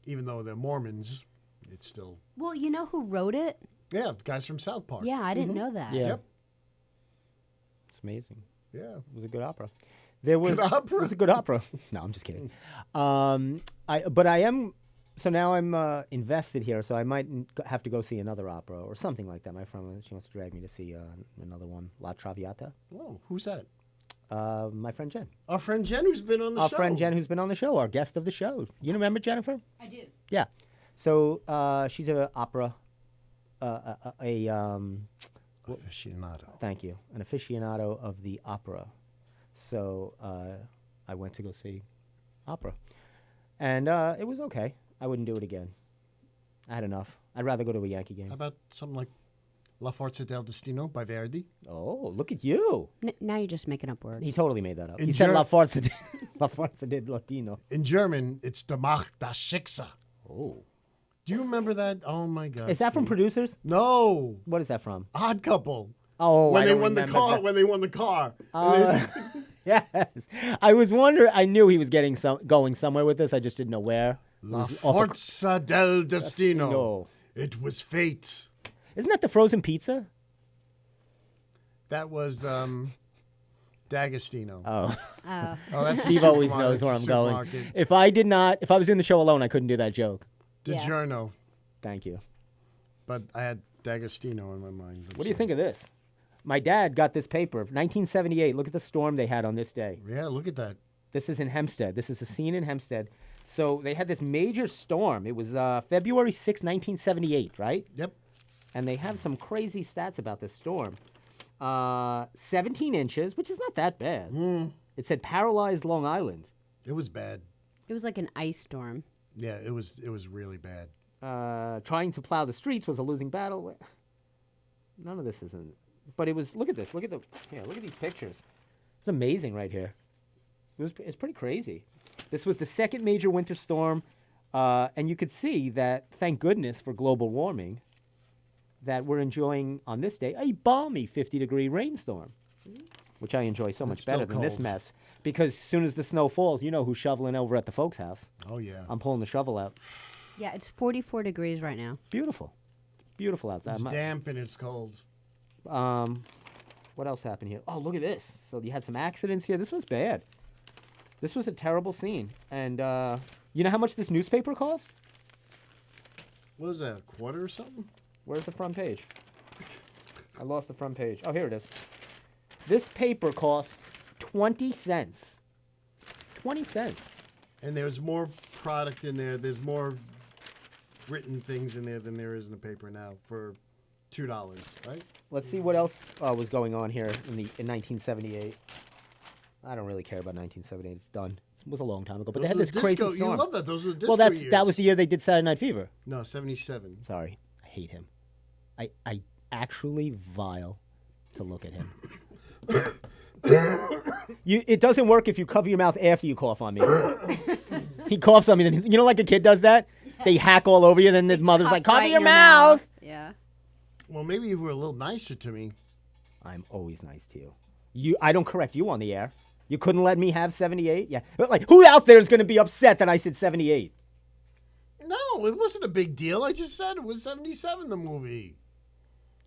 even though they're Mormons, it's still Well, you know who wrote it? the guys from South Park. Yeah, I didn't know that. Yeah. Yep. It's amazing. Yeah. It was a good opera. There was Good opera? It was a good opera. No, I'm just kidding. So now I'm invested here, so I might have to go see another opera or something like that. My friend, she wants to drag me to see another one, La Traviata. Whoa, who's that? My friend Jen. Our friend Jen, who's been on the show. Our friend Jen, who's been on the show, our guest of the show. You remember Jennifer? I do. Yeah. So she's an opera, Aficionado. thank you, an aficionado of the opera. So I went to go see opera, and it was okay. I wouldn't do it again. I had enough. I'd rather go to a Yankee game. How about something like La Forza del Destino by Verdi? Oh, look at you! Now you're just making up words. He totally made that up. In He said Ger- La Forza, La Forza del Latino. In German, it's Die Macht das Schicksal. Oh, Do you remember that? Oh my God! is that from Steve. Producers? No, What is that from? Odd Couple. Oh, When I they don't won the remember car. that. When they won the car. And Yes, I was wondering. I knew he was going somewhere with this. I just didn't know where. La It was off a- Forza del Destino. No. It was fate. Isn't that the frozen pizza? That was D'Agostino. Oh, Oh. Oh, that's Steve always knows where I'm going. Supermarket. If I was doing the show alone, I couldn't do that joke. Yeah. DiGiorno. Thank you. But I had D'Agostino in my mind. What do you think of this? My dad got this paper, 1978. Look at the storm they had on this day. Yeah, look at that. This is in Hempstead. This is a scene in Hempstead. So they had this major storm. It was February 6, 1978, right? Yep. And they have some crazy stats about this storm. 17 inches, which is not that bad. It said paralyzed Long Island. It was bad. It was like an ice storm. Yeah, it was really bad. Trying to plow the streets was a losing battle. None of this isn't. But it was. Look at this. Look at these pictures. It's amazing right here. It's pretty crazy. This was the second major winter storm, and you could see that. Thank goodness for global warming, that we're enjoying on this day a balmy 50-degree rainstorm, which I enjoy so much still better than this cold. mess. Because as soon as the snow falls, you know who's shoveling over at the folks' house. Oh, yeah. I'm pulling the shovel out. Yeah, it's 44 degrees right now. Beautiful. Beautiful outside. It's damp and it's cold. What else happened here? Oh, look at this. So you had some accidents here. This was bad. This was a terrible scene. And you know how much this newspaper cost? What was that, a quarter or something? Where's the front page? I lost the front page. Oh, here it is. This paper cost 20 cents. 20 cents. And there's more product in there. There's more written things in there than there is in the paper now for $2, right? Let's see what else was going on here in 1978. I don't really care about 1978. It's done. It was a long time ago. But they had Those this are crazy disco. storm. You love that. Those are disco Well, that years. was the year they did Saturday Night Fever. No, 77. Sorry, I hate him. I actually vile to look at him. It doesn't work if you cover your mouth after you cough on me. He coughs on me, then you know, like a kid does that. They hack all over you, then the mother's like, "Cover Right in your mouth." Yeah. Well, maybe you were a little nicer to me. I'm always nice to you. I don't correct you on the air. You couldn't let me have 78? Yeah. But like, who out there is going to be upset that I said 78? No, it wasn't a big deal. I just said it was 77, the movie.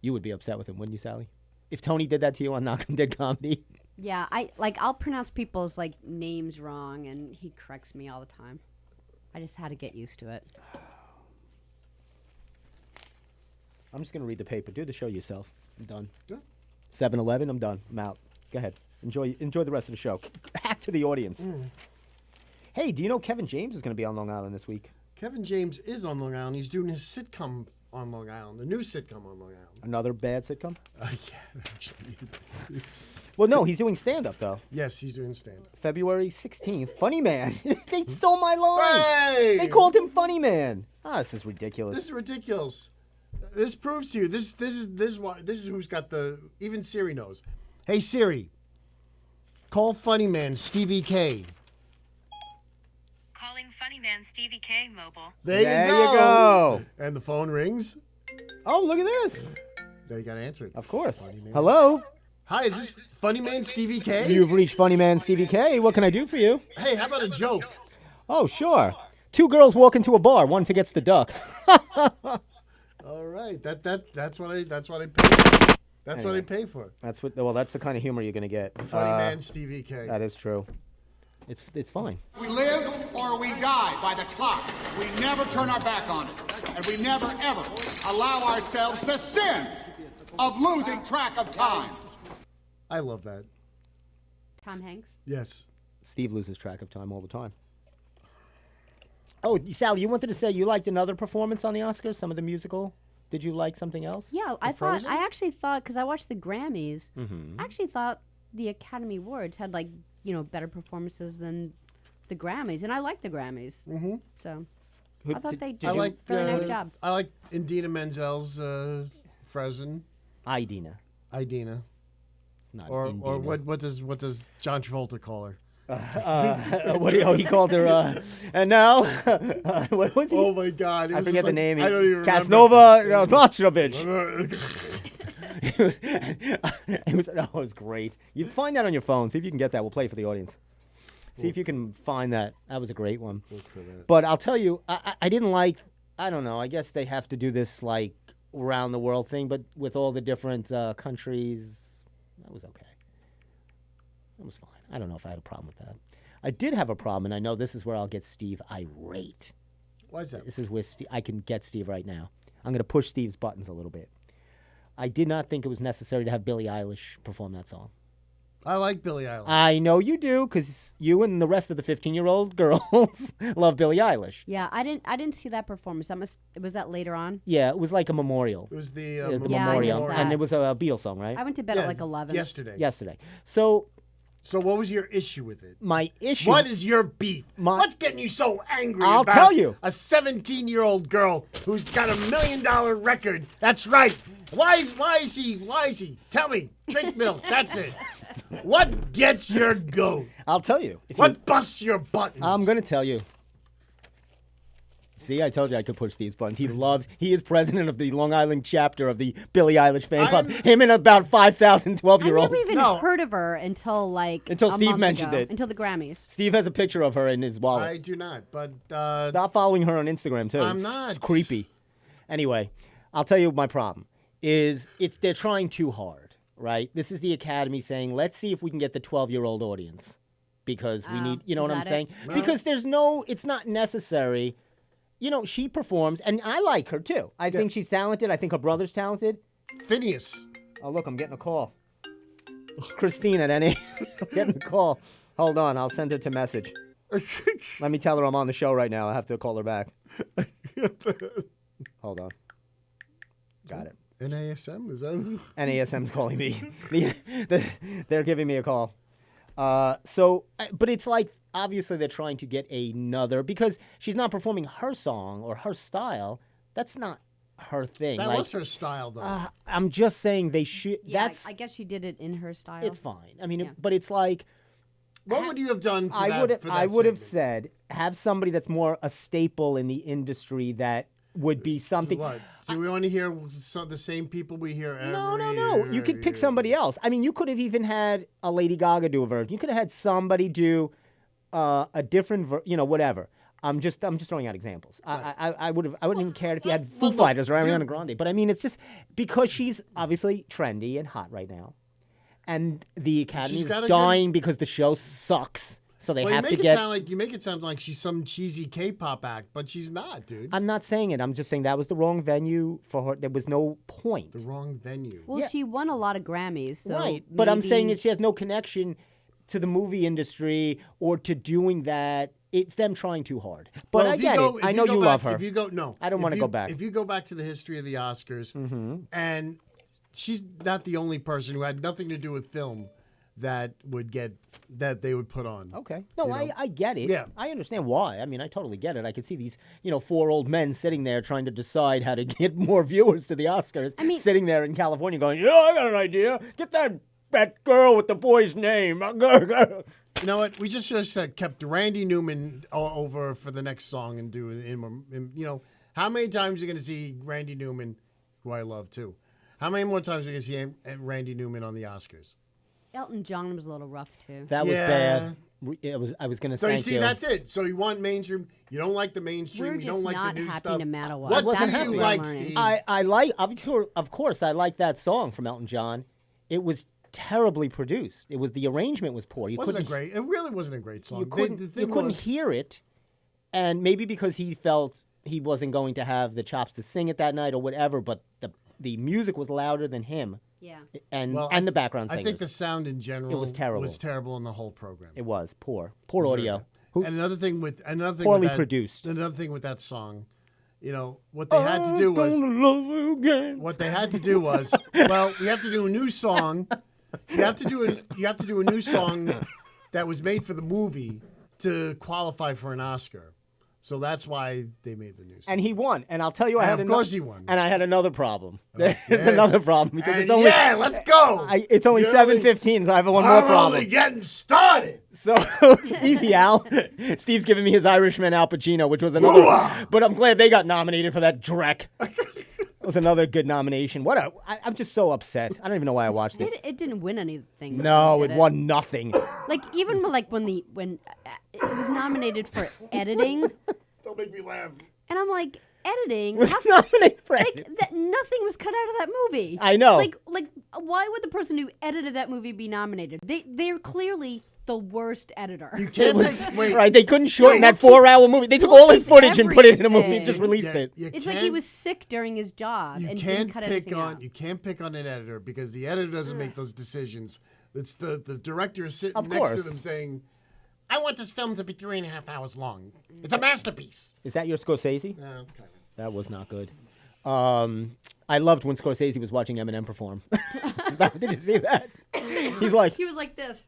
You would be upset with him, wouldn't you, Sally? if Tony did that to you on Knock 'em Dead Comedy. Yeah, I'll pronounce people's like names wrong, and he corrects me all the time. I just had to get used to it. I'm just gonna read the paper. Do the show yourself. I'm done. Yeah. 7-Eleven. I'm done. I'm out. Go ahead. Enjoy the rest of the show. Back to the audience. Hey, do you know Kevin James is gonna be on Long Island this week? Kevin James is on Long Island. He's doing his sitcom on Long Island, the new sitcom on Long Island. Another bad sitcom? Yeah, actually. Well, no, he's doing stand-up, though. Yes, he's doing stand-up. February 16th. Funny Man. They stole my line. Hey! They called him Funny Man. This is ridiculous. This is ridiculous. This proves to you. This is who's got the. Even Siri knows. Hey Siri, call Funny Man Stevie K. Calling Funny Man Stevie K mobile. There you you go. And the phone rings. Oh, look at this. Now you got to answer it. Of course. Funny Man. Hello. Hi, is this Funny Man Stevie K? You've reached Funny Man Stevie K. What can I do for you? Hey, how about a joke? Oh, sure. Two girls walk into a bar. One forgets the duck. All right, that's what I pay. That's what I pay for. That's the kind of humor you're gonna get. Funny Man Stevie K. That is true. It's fine. We live or we die by the clock. We never turn our back on it. And we never, ever allow ourselves the sin of losing track of time. I love that. Tom Hanks. Yes. Steve loses track of time all the time. Oh, Sally, you wanted to say you liked another performance on the Oscars, some of the musical. Did you like something else? Yeah, I actually thought, because I watched the Grammys, I actually thought the Academy Awards had better performances than the Grammys, and I like the Grammys. Mm-hmm. So I thought they did a really nice job. I like Idina Menzel's Frozen. Idina. Or what does John Travolta call her? He called her, and now, what was he? Oh my God! I forget the name. I don't even Casanova Milosevic. It was great. You find that on your phone. See if you can get that. We'll play for the audience. See if you can find that. That was a great one. Look for that. But I'll tell you, I didn't like, I don't know, I guess they have to do this like around the world thing, but with all the different countries, that was okay. That was fine. I don't know if I had a problem with that. I did have a problem, and I know this is where I'll get Steve irate. Why is that? This is where I can get Steve right now. I'm going to push Steve's buttons a little bit. I did not think it was necessary to have Billie Eilish perform that song. I like Billie Eilish. I know you do, because you and the rest of the 15-year-old girls love Billie Eilish. Yeah, I didn't see that performance. Was that later on? Yeah, it was like a memorial. It was the The Yeah, I memorial, missed that. and it was a Beatles song, right? I went to bed at 11. yesterday. So what was your issue with it? my issue. What is your beef? What's getting you so angry I'll about tell you. a 17-year-old girl who's got $1 million record? That's right. Why is he? Tell me. Drink milk. That's it. What gets your goat? I'll tell you. What busts your buttons? I'm going to tell you. See, I told you I could push Steve's buttons. He is president of the Long Island chapter of the Billie Eilish fan club. Him and about 5,000 12-year-olds. I never even heard of her until Steve month mentioned ago, it. Until the Grammys. Steve has a picture of her in his wallet. I do not, but Stop following her on Instagram, too. I'm It's not. creepy. Anyway, I'll tell you my problem is they're trying too hard, right? This is the Academy saying, let's see if we can get the 12-year-old audience because we need, you know is what I'm that saying? No. Because it's not necessary. You know, she performs, and I like her, too. I think she's talented. I think her brother's talented. Phineas. Oh, look, I'm getting a call. Christine at NA. I'm getting a call. Hold on, I'll send her to message. Let me tell her I'm on the show right now. I have to call her back. Hold on. Got it. NASM? Is that? NASM's calling me. They're giving me a call. But it's like, obviously they're trying to get another, because she's not performing her song or her style. That's not her thing. That was her style, though. I'm just saying they should. Yeah, that's. I guess she did it in her style. It's fine. I mean, Yeah. But it's like. What would you have done for I would have segment? said have somebody that's more a staple in the industry that would be something. What? Do we want to hear the same people we hear every No. year? You could pick somebody else. I mean, you could have even had a Lady Gaga do a version. You could have had somebody do a different, whatever. I'm just throwing out examples. Right. I wouldn't even care if you had Foo Fighters or Ariana Grande. But I mean, it's just because she's obviously trendy and hot right now, and the Academy's dying because the show sucks. So they have to get. You make it sound like she's some cheesy K-pop act, but she's not, dude. I'm not saying it. I'm just saying that was the wrong venue for her. There was no point. The wrong venue. Well, she won a lot of Grammys, so right. But I'm saying that she has no connection to the movie industry or to doing that. It's them trying too hard. But I get it. I know you love her. If you go, no. I don't want to go back. If you go back to the history of the Oscars, and she's not the only person who had nothing to do with film that they would put on. Okay. No, I get it. Yeah. I understand why. I mean, I totally get it. I can see these, 4 old men sitting there trying to decide how to get more viewers to the Oscars. I mean, sitting there in California going, yeah, I got an idea. Get that girl with the boy's name. You know what? We just kept Randy Newman over for the next song and do it. How many times are you going to see Randy Newman, who I love too? How many more times are you going to see Randy Newman on the Oscars? Elton John was a little rough too. That was bad. I was going to say. So you see, that's it. So you want mainstream. You don't like the mainstream. You don't like the new stuff. We're just not happy no matter what. What wasn't do happy. you like, Steve? I like. Of course, I like that song from Elton John. It was terribly produced. The arrangement was poor. It really wasn't a great song. You couldn't hear it, and maybe because he felt he wasn't going to have the chops to sing it that night or whatever. But the music was louder than him. Yeah. And the background singers. I think the sound in general was terrible. Was terrible in the whole program. It was poor audio. And another thing poorly produced. Another thing with that song, what they had to do was what they had to do was well, we have to do a new song. You have to do a new song that was made for the movie to qualify for an Oscar. So that's why they made the new song. And he won. And I'll tell you, of course he won. And I had another problem. There's another problem because it's only let's go. It's only 7:15, so I have one more problem. I'm only getting started. So easy, Al. Steve's giving me his Irishman Al Pacino, which was another. But I'm glad they got nominated for that dreck. It was another good nomination. I'm just so upset. I don't even know why I watched it. It didn't win anything. No, it won nothing. Even when it was nominated for editing. Don't make me laugh. And I'm like, editing? Was nominated for editing. Nothing was cut out of that movie. I know. Why would the person who edited that movie be nominated? They're clearly the worst editor. You can't right. They couldn't shorten that 4-hour movie. They took all his footage and put it in a movie and just released it. It's like he was sick during his job and didn't cut anything out. You can't pick on an editor because the editor doesn't make those decisions. It's the director is sitting next to them saying, I want this film to be 3.5 hours long. It's a masterpiece. Is that your Scorsese? No, kind of. That was not good. I loved when Scorsese was watching Eminem perform. Did you see that? He was like this.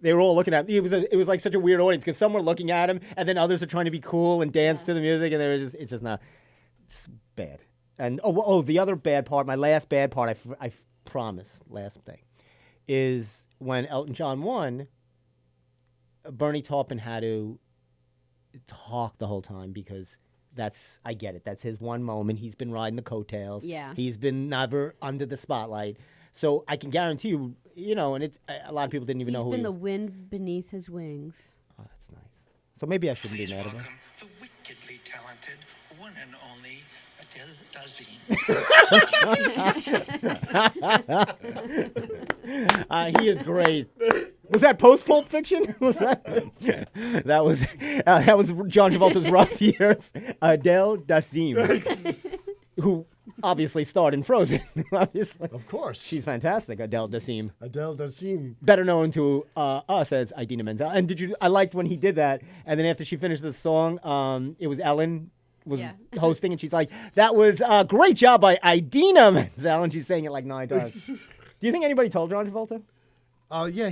They were all looking at him. It was like such a weird audience because some were looking at him and then others are trying to be cool and dance to the music and it's just not. It's bad. And the other bad part, my last bad part, I promise, last thing, is when Elton John won, Bernie Taupin had to talk the whole time because I get it. That's his one moment. He's been riding the coattails. Yeah. He's been never under the spotlight. So I can guarantee you, and it's a lot of people didn't even know who he is. He's been the wind beneath his wings. Oh, that's nice. So maybe I shouldn't be mad at him. The wickedly talented one and only Adele Dazeem. He is great. Was that post Pulp Fiction? Was that? that was John Travolta's rough years. Adele Dazeem, who obviously starred in Frozen. Obviously, of course, she's fantastic. Adele Dazeem. Adele Dazeem, better known to us as Idina Menzel. And I liked when he did that. And then after she finished the song, it was Ellen was hosting, and she's like, "That was a great job by Idina Menzel," and she's saying it like 9 times. Do you think anybody told John Travolta? Oh yeah,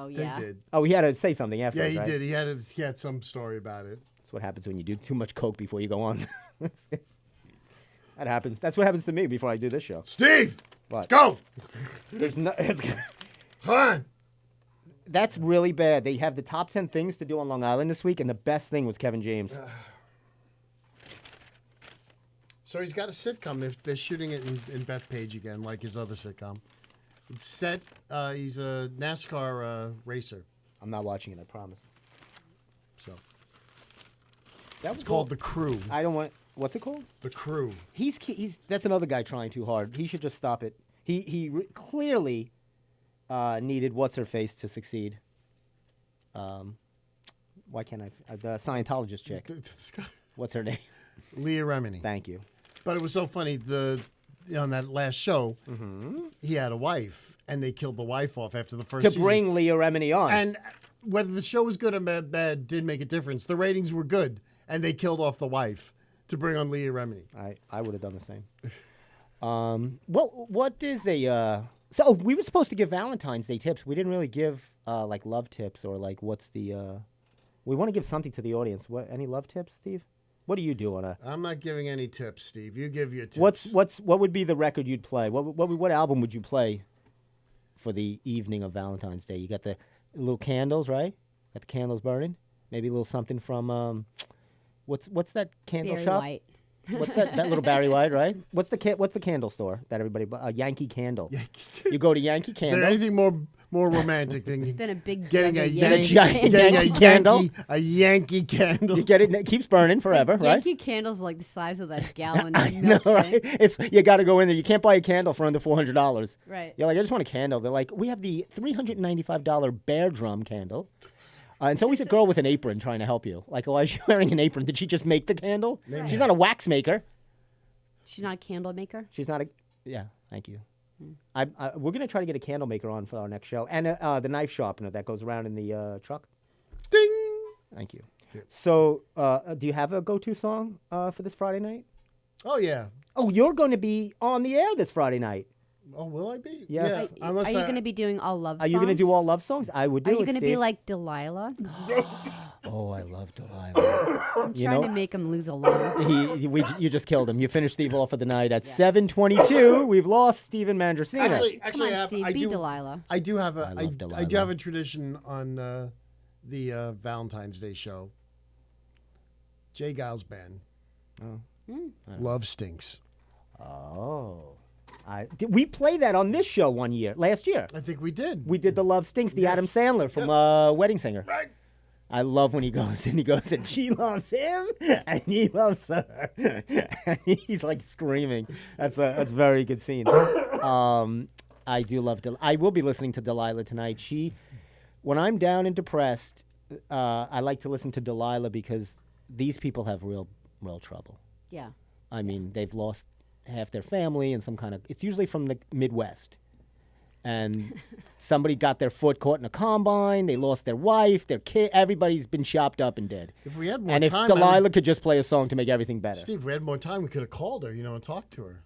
they did. Oh, he had to say something afterwards. Yeah, he right? did. He had some story about it. That's what happens when you do too much coke before you go on. That happens. That's what happens to me before I do this show. Steve, what? Let's go. There's no. Come on. That's really bad. They have the top 10 things to do on Long Island this week, and the best thing was Kevin James. So he's got a sitcom. They're shooting it in Bethpage again, like his other sitcom. It's set. He's a NASCAR racer. I'm not watching it, I promise. So That was called The Crew. I don't want. What's it called? The Crew. He's that's another guy trying too hard. He should just stop it. Clearly needed what's her face to succeed. Why can't I? The Scientologist chick. What's her name? Leah Remini. Thank you. But it was so funny. On that last show, he had a wife, and they killed the wife off after the first season. To bring Leah Remini on. And whether the show was good or bad didn't make a difference. The ratings were good, and they killed off the wife to bring on Leah Remini. I would have done the same. What is a so we were supposed to give Valentine's Day tips. We didn't really give like love tips or like what's the we want to give something to the audience. Any love tips, Steve? What do you do on a? I'm not giving any tips, Steve. You give your tips. What would be the record you'd play? What album would you play for the evening of Valentine's Day? You got the little candles, right? Got the candles burning. Maybe a little something from what's that candle Barry shop? White. What's that little Barry White, right? What's the candle store that everybody Yankee Candle. You go to Yankee Is Candle. there anything more romantic than Then a big getting jug a of Yankee, Yankee candle? a Yankee candle? You get it, and it keeps burning forever, right? Yankee candles like the size of that gallon I of know, milk right? thing. You got to go in there. You can't buy a candle for under $400. Right. You're like, I just want a candle. They're like, we have the $395 bear drum candle. And it's always a girl with an apron trying to help you. Like, why is she wearing an apron? Did she just make the candle? She's not a wax maker. She's not a candle maker. She's not a. Yeah, thank you. We're gonna try to get a candle maker on for our next show, and the knife sharpener that goes around in the truck. Ding. Thank you. So, do you have a go-to song for this Friday night? Oh yeah. Oh, you're going to be on the air this Friday night. Oh, will I be? Yes. Yeah. Are you going to be doing all love songs? Are you going to do all love songs? I would do Are it. you going to be Steve. like Delilah? Oh, I love Delilah. I'm trying to make him lose a lung. You just killed him. You finished Steve off for the night at 7:22. We've lost Steven Mangiaracina. Actually, Come on, Steve, I be do. Delilah. I do have I love I do have a tradition on the Valentine's Day show. Jay Giles Band. Love Stinks. Oh. Did we play that on this show last year? I think we did. We did the Love Stinks, the Yes. Adam Sandler from Wedding Singer. Right. I love when he goes and she loves him and he loves her. And he's like screaming. That's very good scene. I do love I will be listening to Delilah tonight. When I'm down and depressed, I like to listen to Delilah because these people have real trouble. Yeah. I mean, they've lost half their family and it's usually from the Midwest. And somebody got their foot caught in a combine. They lost their wife, their kid. Everybody's been chopped up and dead. If we had more and time, if Delilah could just play a song to make everything better. Steve, if we had more time, we could have called her, and talked to her.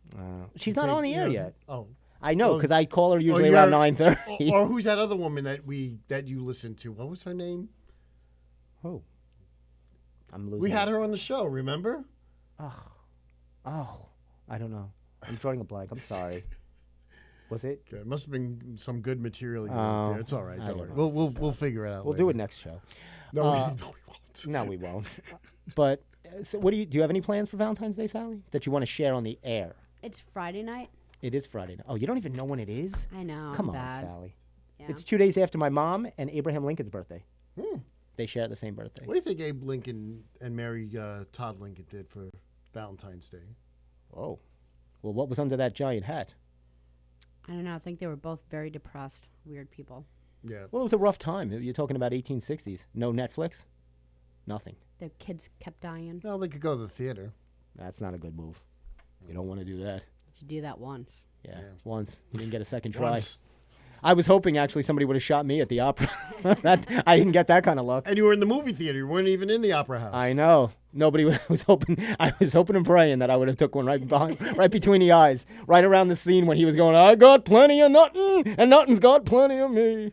She's not on the air yet. Oh, I know, Well, because I call her usually you around got- 9:30. Or who's that other woman that you listened to? What was her name? Oh, I'm losing. We had her on the show. Remember? Oh, I don't know. I'm drawing a blank. I'm sorry. Was it? Okay, it must have been some good material. Oh, there. It's all right. I Don't don't worry. know. We'll figure it out. We'll do it next show. No, no, we won't. No, we won't. But so what do you have any plans for Valentine's Day, Sally, that you want to share on the air? It's Friday night. It is Friday night. Oh, you don't even know when it is? I know. Come I'm on, bad. Sally. Yeah. It's 2 days after my mom and Abraham Lincoln's birthday. They share the same birthday. What do you think Abe Lincoln and Mary Todd Lincoln did for Valentine's Day? Oh. Well, what was under that giant hat? I don't know. I think they were both very depressed, weird people. Yeah. Well, it was a rough time. You're talking about 1860s. No Netflix? Nothing. Their kids kept dying. Well, they could go to the theater. That's not a good move. You don't want to do that. You do that once. Yeah, once. You didn't get a second try. Once. I was hoping actually somebody would have shot me at the opera. I didn't get that kind of luck. And you were in the movie theater. You weren't even in the opera house. I know. Nobody was hoping. I was hoping and praying that I would have took one right between the eyes, right around the scene when he was going, I got plenty of nothing, and nothing's got plenty of me.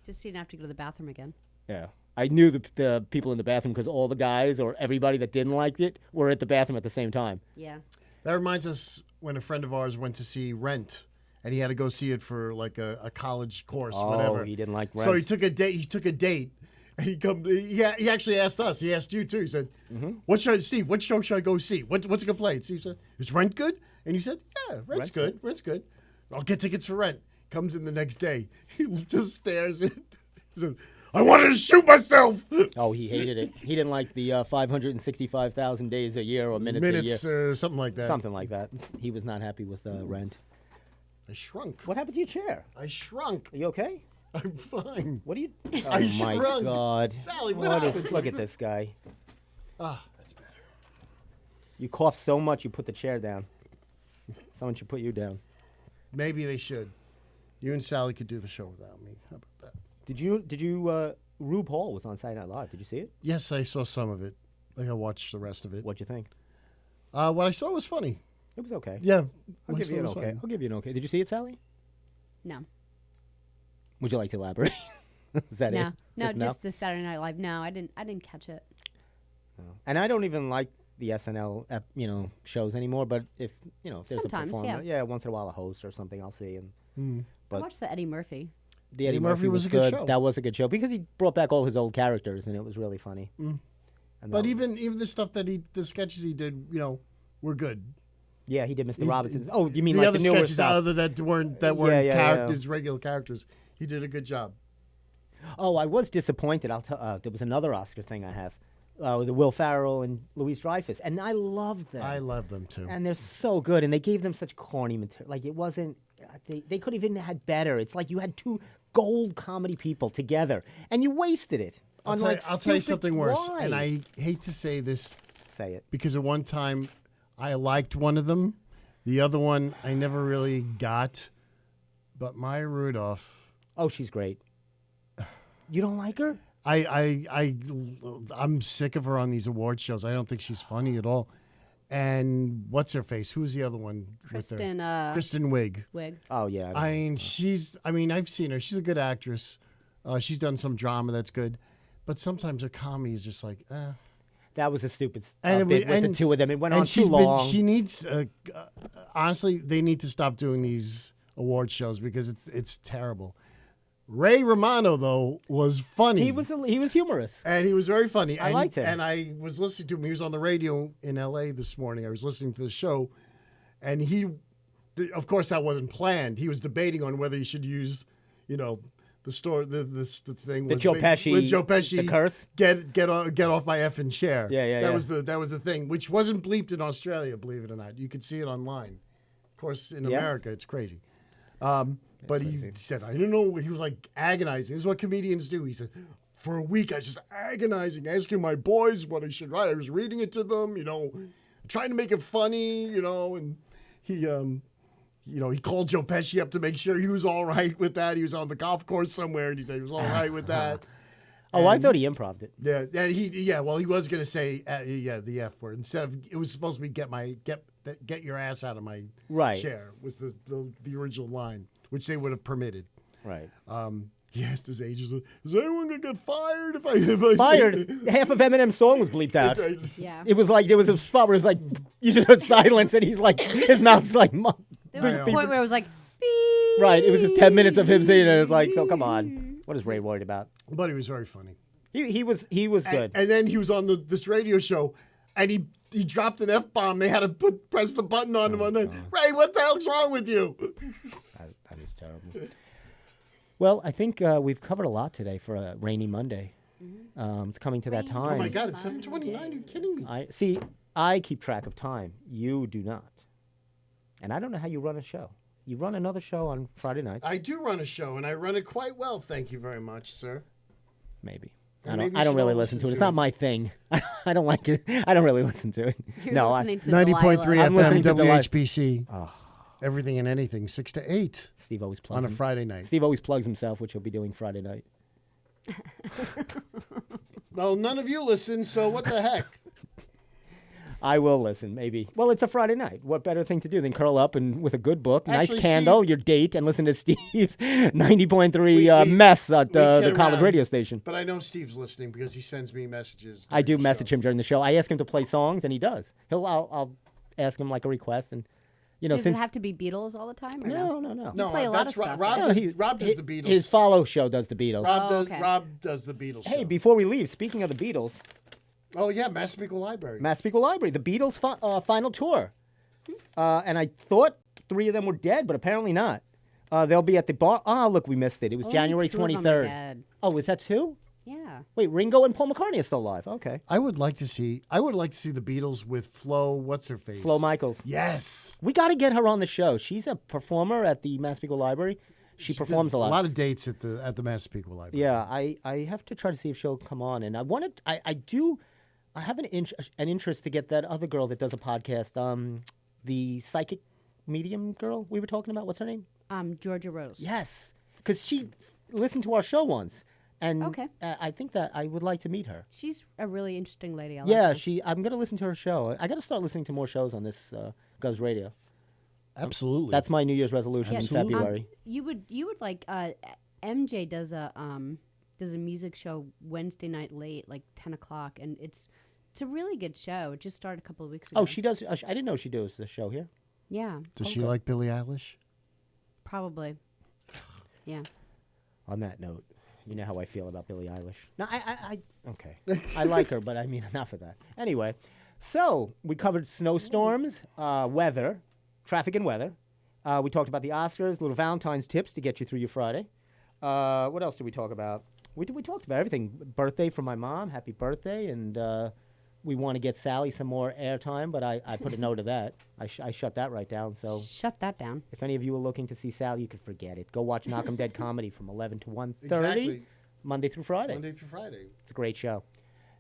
Just so you didn't have to go to the bathroom again. Yeah. I knew the people in the bathroom because all the guys or everybody that didn't like it were at the bathroom at the same time. Yeah. That reminds us when a friend of ours went to see Rent, and he had to go see it for like a college course, whatever. He didn't like Rent. So he took a date, and he actually asked us. He asked you too. He said, "What show should I go see? What's a good play?" Steve said, "Is Rent good?" And you said, "Yeah, Rent's good. Rent's good. I'll get tickets for Rent." Comes in the next day. He just stares at. He said, I wanted to shoot myself. Oh, he hated it. He didn't like the 565,000 days a year or minutes a year. Something like that. Something like that. He was not happy with rent. I shrunk. What happened to your chair? I shrunk. Are you okay? I'm fine. What are you? Oh I my shrunk. God, Sally, what happened? Look at this guy. That's better. You cough so much, you put the chair down. Someone should put you down. Maybe they should. You and Sally could do the show without me. How about that? Did you? Rube Hall was on Saturday Night Live. Did you see it? Yes, I saw some of it. I watched the rest of it. What'd you think? What I saw was funny. It was okay. Yeah. I'll what I give saw you an was okay. funny. I'll give you an okay. Did you see it, Sally? No. Would you like to elaborate? Is that No. it? No, no? just the Saturday Night Live. No, I didn't catch it. No. And I don't even like the SNL shows anymore. But if there's Sometimes, a performer, once in a while a host or something, I'll see. And I watched the Eddie Murphy. the Eddie Murphy Murphy was was a good good. show. That was a good show because he brought back all his old characters and it was really funny. And But that- even the stuff that the sketches he did, were good. yeah, he did Mr. Robinson. Oh, you mean the like other the newer sketches stuff? other that weren't characters, regular characters. He did a good job. Oh, I was disappointed. I'll tell. There was another Oscar thing I have, with Will Ferrell and Louise Dreyfus, and I loved them. I love them too. And they're so good, and they gave them such corny material. Like it wasn't. They could have even had better. It's like you had two gold comedy people together, and you wasted it. I'll tell you something worse, and I hate to say this. Say it. Because at one time I liked one of them, the other one I never really got. But Maya Rudolph, Oh, she's great. You don't like her? I'm sick of her on these award shows. I don't think she's funny at all. And what's her face? Who's the other one? with her? Kristen Wiig. Wig. Oh yeah. I mean, I've seen her. She's a good actress. She's done some drama that's good, but sometimes her comedy is just like, eh. That was a stupid And bit with the two of them. It went on too she's long. she needs. Honestly, they need to stop doing these award shows because it's terrible. Ray Romano though was funny. He was humorous. And he was very funny. I liked him. And I was listening to him. He was on the radio in L.A. this morning. I was listening to the show, and of course, that wasn't planned. He was debating on whether he should use, the thing The with Joe Pesci. with Joe Pesci, The curse. Get off my effing chair. Yeah. That was the thing, which wasn't bleeped in Australia. Believe it or not, you could see it online. Of course, in America, it's crazy. But he said, I don't know. He was like agonizing. This is what comedians do. He said, for a week, I was just agonizing, asking my boys what I should write. I was reading it to them, trying to make it funny, and he, he called Joe Pesci up to make sure he was all right with that. He was on the golf course somewhere, and he said he was all right with that. Oh, I thought he improv'd it. Yeah, and he was going to say, the F word. Instead of, it was supposed to be get your ass out of my chair was the original line, which they would have permitted. Right. He asked his agents, is anyone going to get fired if I Fired? Half of Eminem's song was bleeped out. Yeah. It was like, there was a spot where it was like, you just heard silence, and he's like, his mouth's like, There was a point where it was like, beep. right. It was just 10 minutes of him saying it. It's like, so come on. What is Ray worried about? But he was very funny. He was good. And then he was on this radio show, and he dropped an F-bomb. They had to press the button on him. And then, Ray, what the hell's wrong with you? That is terrible. Well, I think we've covered a lot today for a rainy Monday. It's coming to that time. Oh, my God, it's 7:29. Are you kidding me? I keep track of time. You do not. And I don't know how you run a show. You run another show on Friday nights. I do run a show, and I run it quite well. Thank you very much, sir. Maybe. And maybe you I don't should really all listen to it. listen It's to not it. my thing. I don't like it. I don't really listen to it. You're no, listening to 90.3 Delilah. I'm FM, listening to Delilah. WHBC. Everything and anything, 6 to 8 Steve always plugs on a him. Friday night. Steve always plugs himself, which he'll be doing Friday night. Well, none of you listen, so what the heck? I will listen, maybe. Well, it's a Friday night. What better thing to do than curl up and with a good book, Actually, nice candle, Steve- your date, and listen to Steve's 90.3 mess at the kid college around, radio station. But I know Steve's listening because he sends me messages. I do during the message show. him during the show. I ask him to play songs, and he does. I'll ask him like a request, and Does since it have to be Beatles all the time? Or no. No, play a lot that's of stuff, Rob. right? Rob does the Beatles. His follow show does the Beatles. Rob does the Beatles. Hey, show. before we leave, speaking of the Beatles, Oh yeah, Massapequa Library. Massapequa Library, the Beatles final tour, and I thought 3 of them were dead, but apparently not. They'll be at the bar. Oh, look, we missed it. It was Only January 2 of them are 23rd. dead. Oh, was that 2? Yeah. Wait, Ringo and Paul McCartney are still alive. Okay. I would like to see the Beatles with Flo. What's her face? Flo Michaels. Yes. We got to get her on the show. She's a performer at the Massapequa Library. She performs a lot. A lot of dates at the Massapequa Library. Yeah, I have to try to see if she'll come on, and I have an interest to get that other girl that does a podcast, the psychic medium girl we were talking about. What's her name? Georgia Rose. Yes, because she listened to our show once, and Okay. I think that I would like to meet her. She's a really interesting lady. I like Yeah, her. I'm gonna listen to her show. I got to start listening to more shows on this Govs Radio. Absolutely. That's my New Year's resolution in Absolutely. February. You would like MJ does a music show Wednesday night late, like 10 o'clock, and it's a really good show. It just started a couple of weeks ago. Oh, she does. I didn't know she does the show here. Yeah, Does she like Billie Eilish? probably. Yeah. On that note, you know how I feel about Billie Eilish. No, okay. I like her, but I mean, enough of that. Anyway, so we covered snowstorms, weather, traffic and weather. We talked about the Oscars, little Valentine's tips to get you through your Friday. What else did we talk about? We talked about everything. Birthday for my mom. Happy birthday. And we want to get Sally some more airtime, but I put a note of that. I shut that right down. So Shut that down. if any of you are looking to see Sally, you can forget it. Go watch Knock 'em Dead Comedy from 11 to 1:30, Exactly. Monday through Friday. Monday through Friday. It's a great show.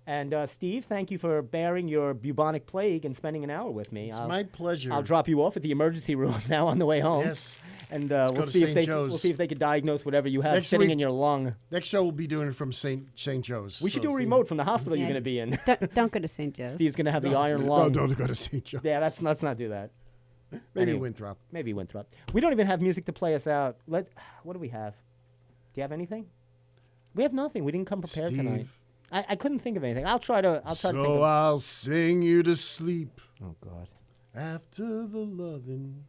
And Steve, thank you for bearing your bubonic plague and spending an hour with me. It's my pleasure. I'll drop you off at the emergency room now on the way home. Yes. And go we'll to see St. Joe's. we'll see if they can diagnose whatever you have Next sitting week- in your lung. Next show we'll be doing it from St. Joe's. We should So do a Steve- remote from the hospital you're Yeah. going to be in. Don't go to St. Joe's. Steve's going to have the iron No, lung. don't go to St. Joe's. Yeah, let's not do that. Maybe Anyway. Winthrop. Maybe Winthrop. We don't even have music to play us out. What do we have? Do you have anything? We have nothing. We didn't come prepared Steve. tonight. I couldn't think of anything. I'll try to think So of. I'll sing you to sleep Oh God. after the lovin'.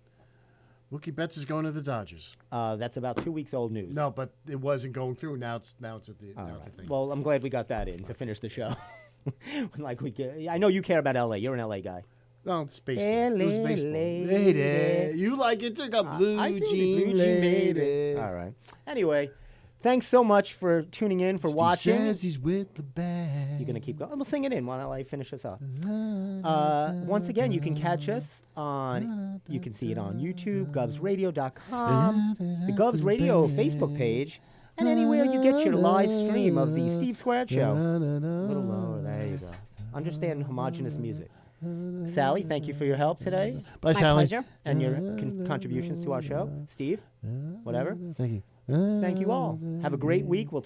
Mookie Betts is going to the Dodgers. That's about 2 weeks old news. No, but it wasn't going through. Now it's at the All now it's a right. thing. Well, I'm glad we got that in to finish the show. I know you care about LA. You're an LA guy. No, it's baseball. It was baseball. Lady. You like it? Took a blue I do the jean Blue Jean lady. All right. Anyway, thanks so much for tuning in, for watching. Says he's with the band. You're going to keep going. We'll sing it in while I finish us off. Once again, you can catch us on, you can see it on YouTube, govsradio.com, the Govs Radio Facebook page, and anywhere you get your live stream of the Steve Squared Show. A little lower, there you go. Understand homogenous music. Sally, thank you for your help today Bye, My Sally. pleasure. and your contributions to our show. Steve, whatever. Thank you. Thank you all. Have a great week. We'll talk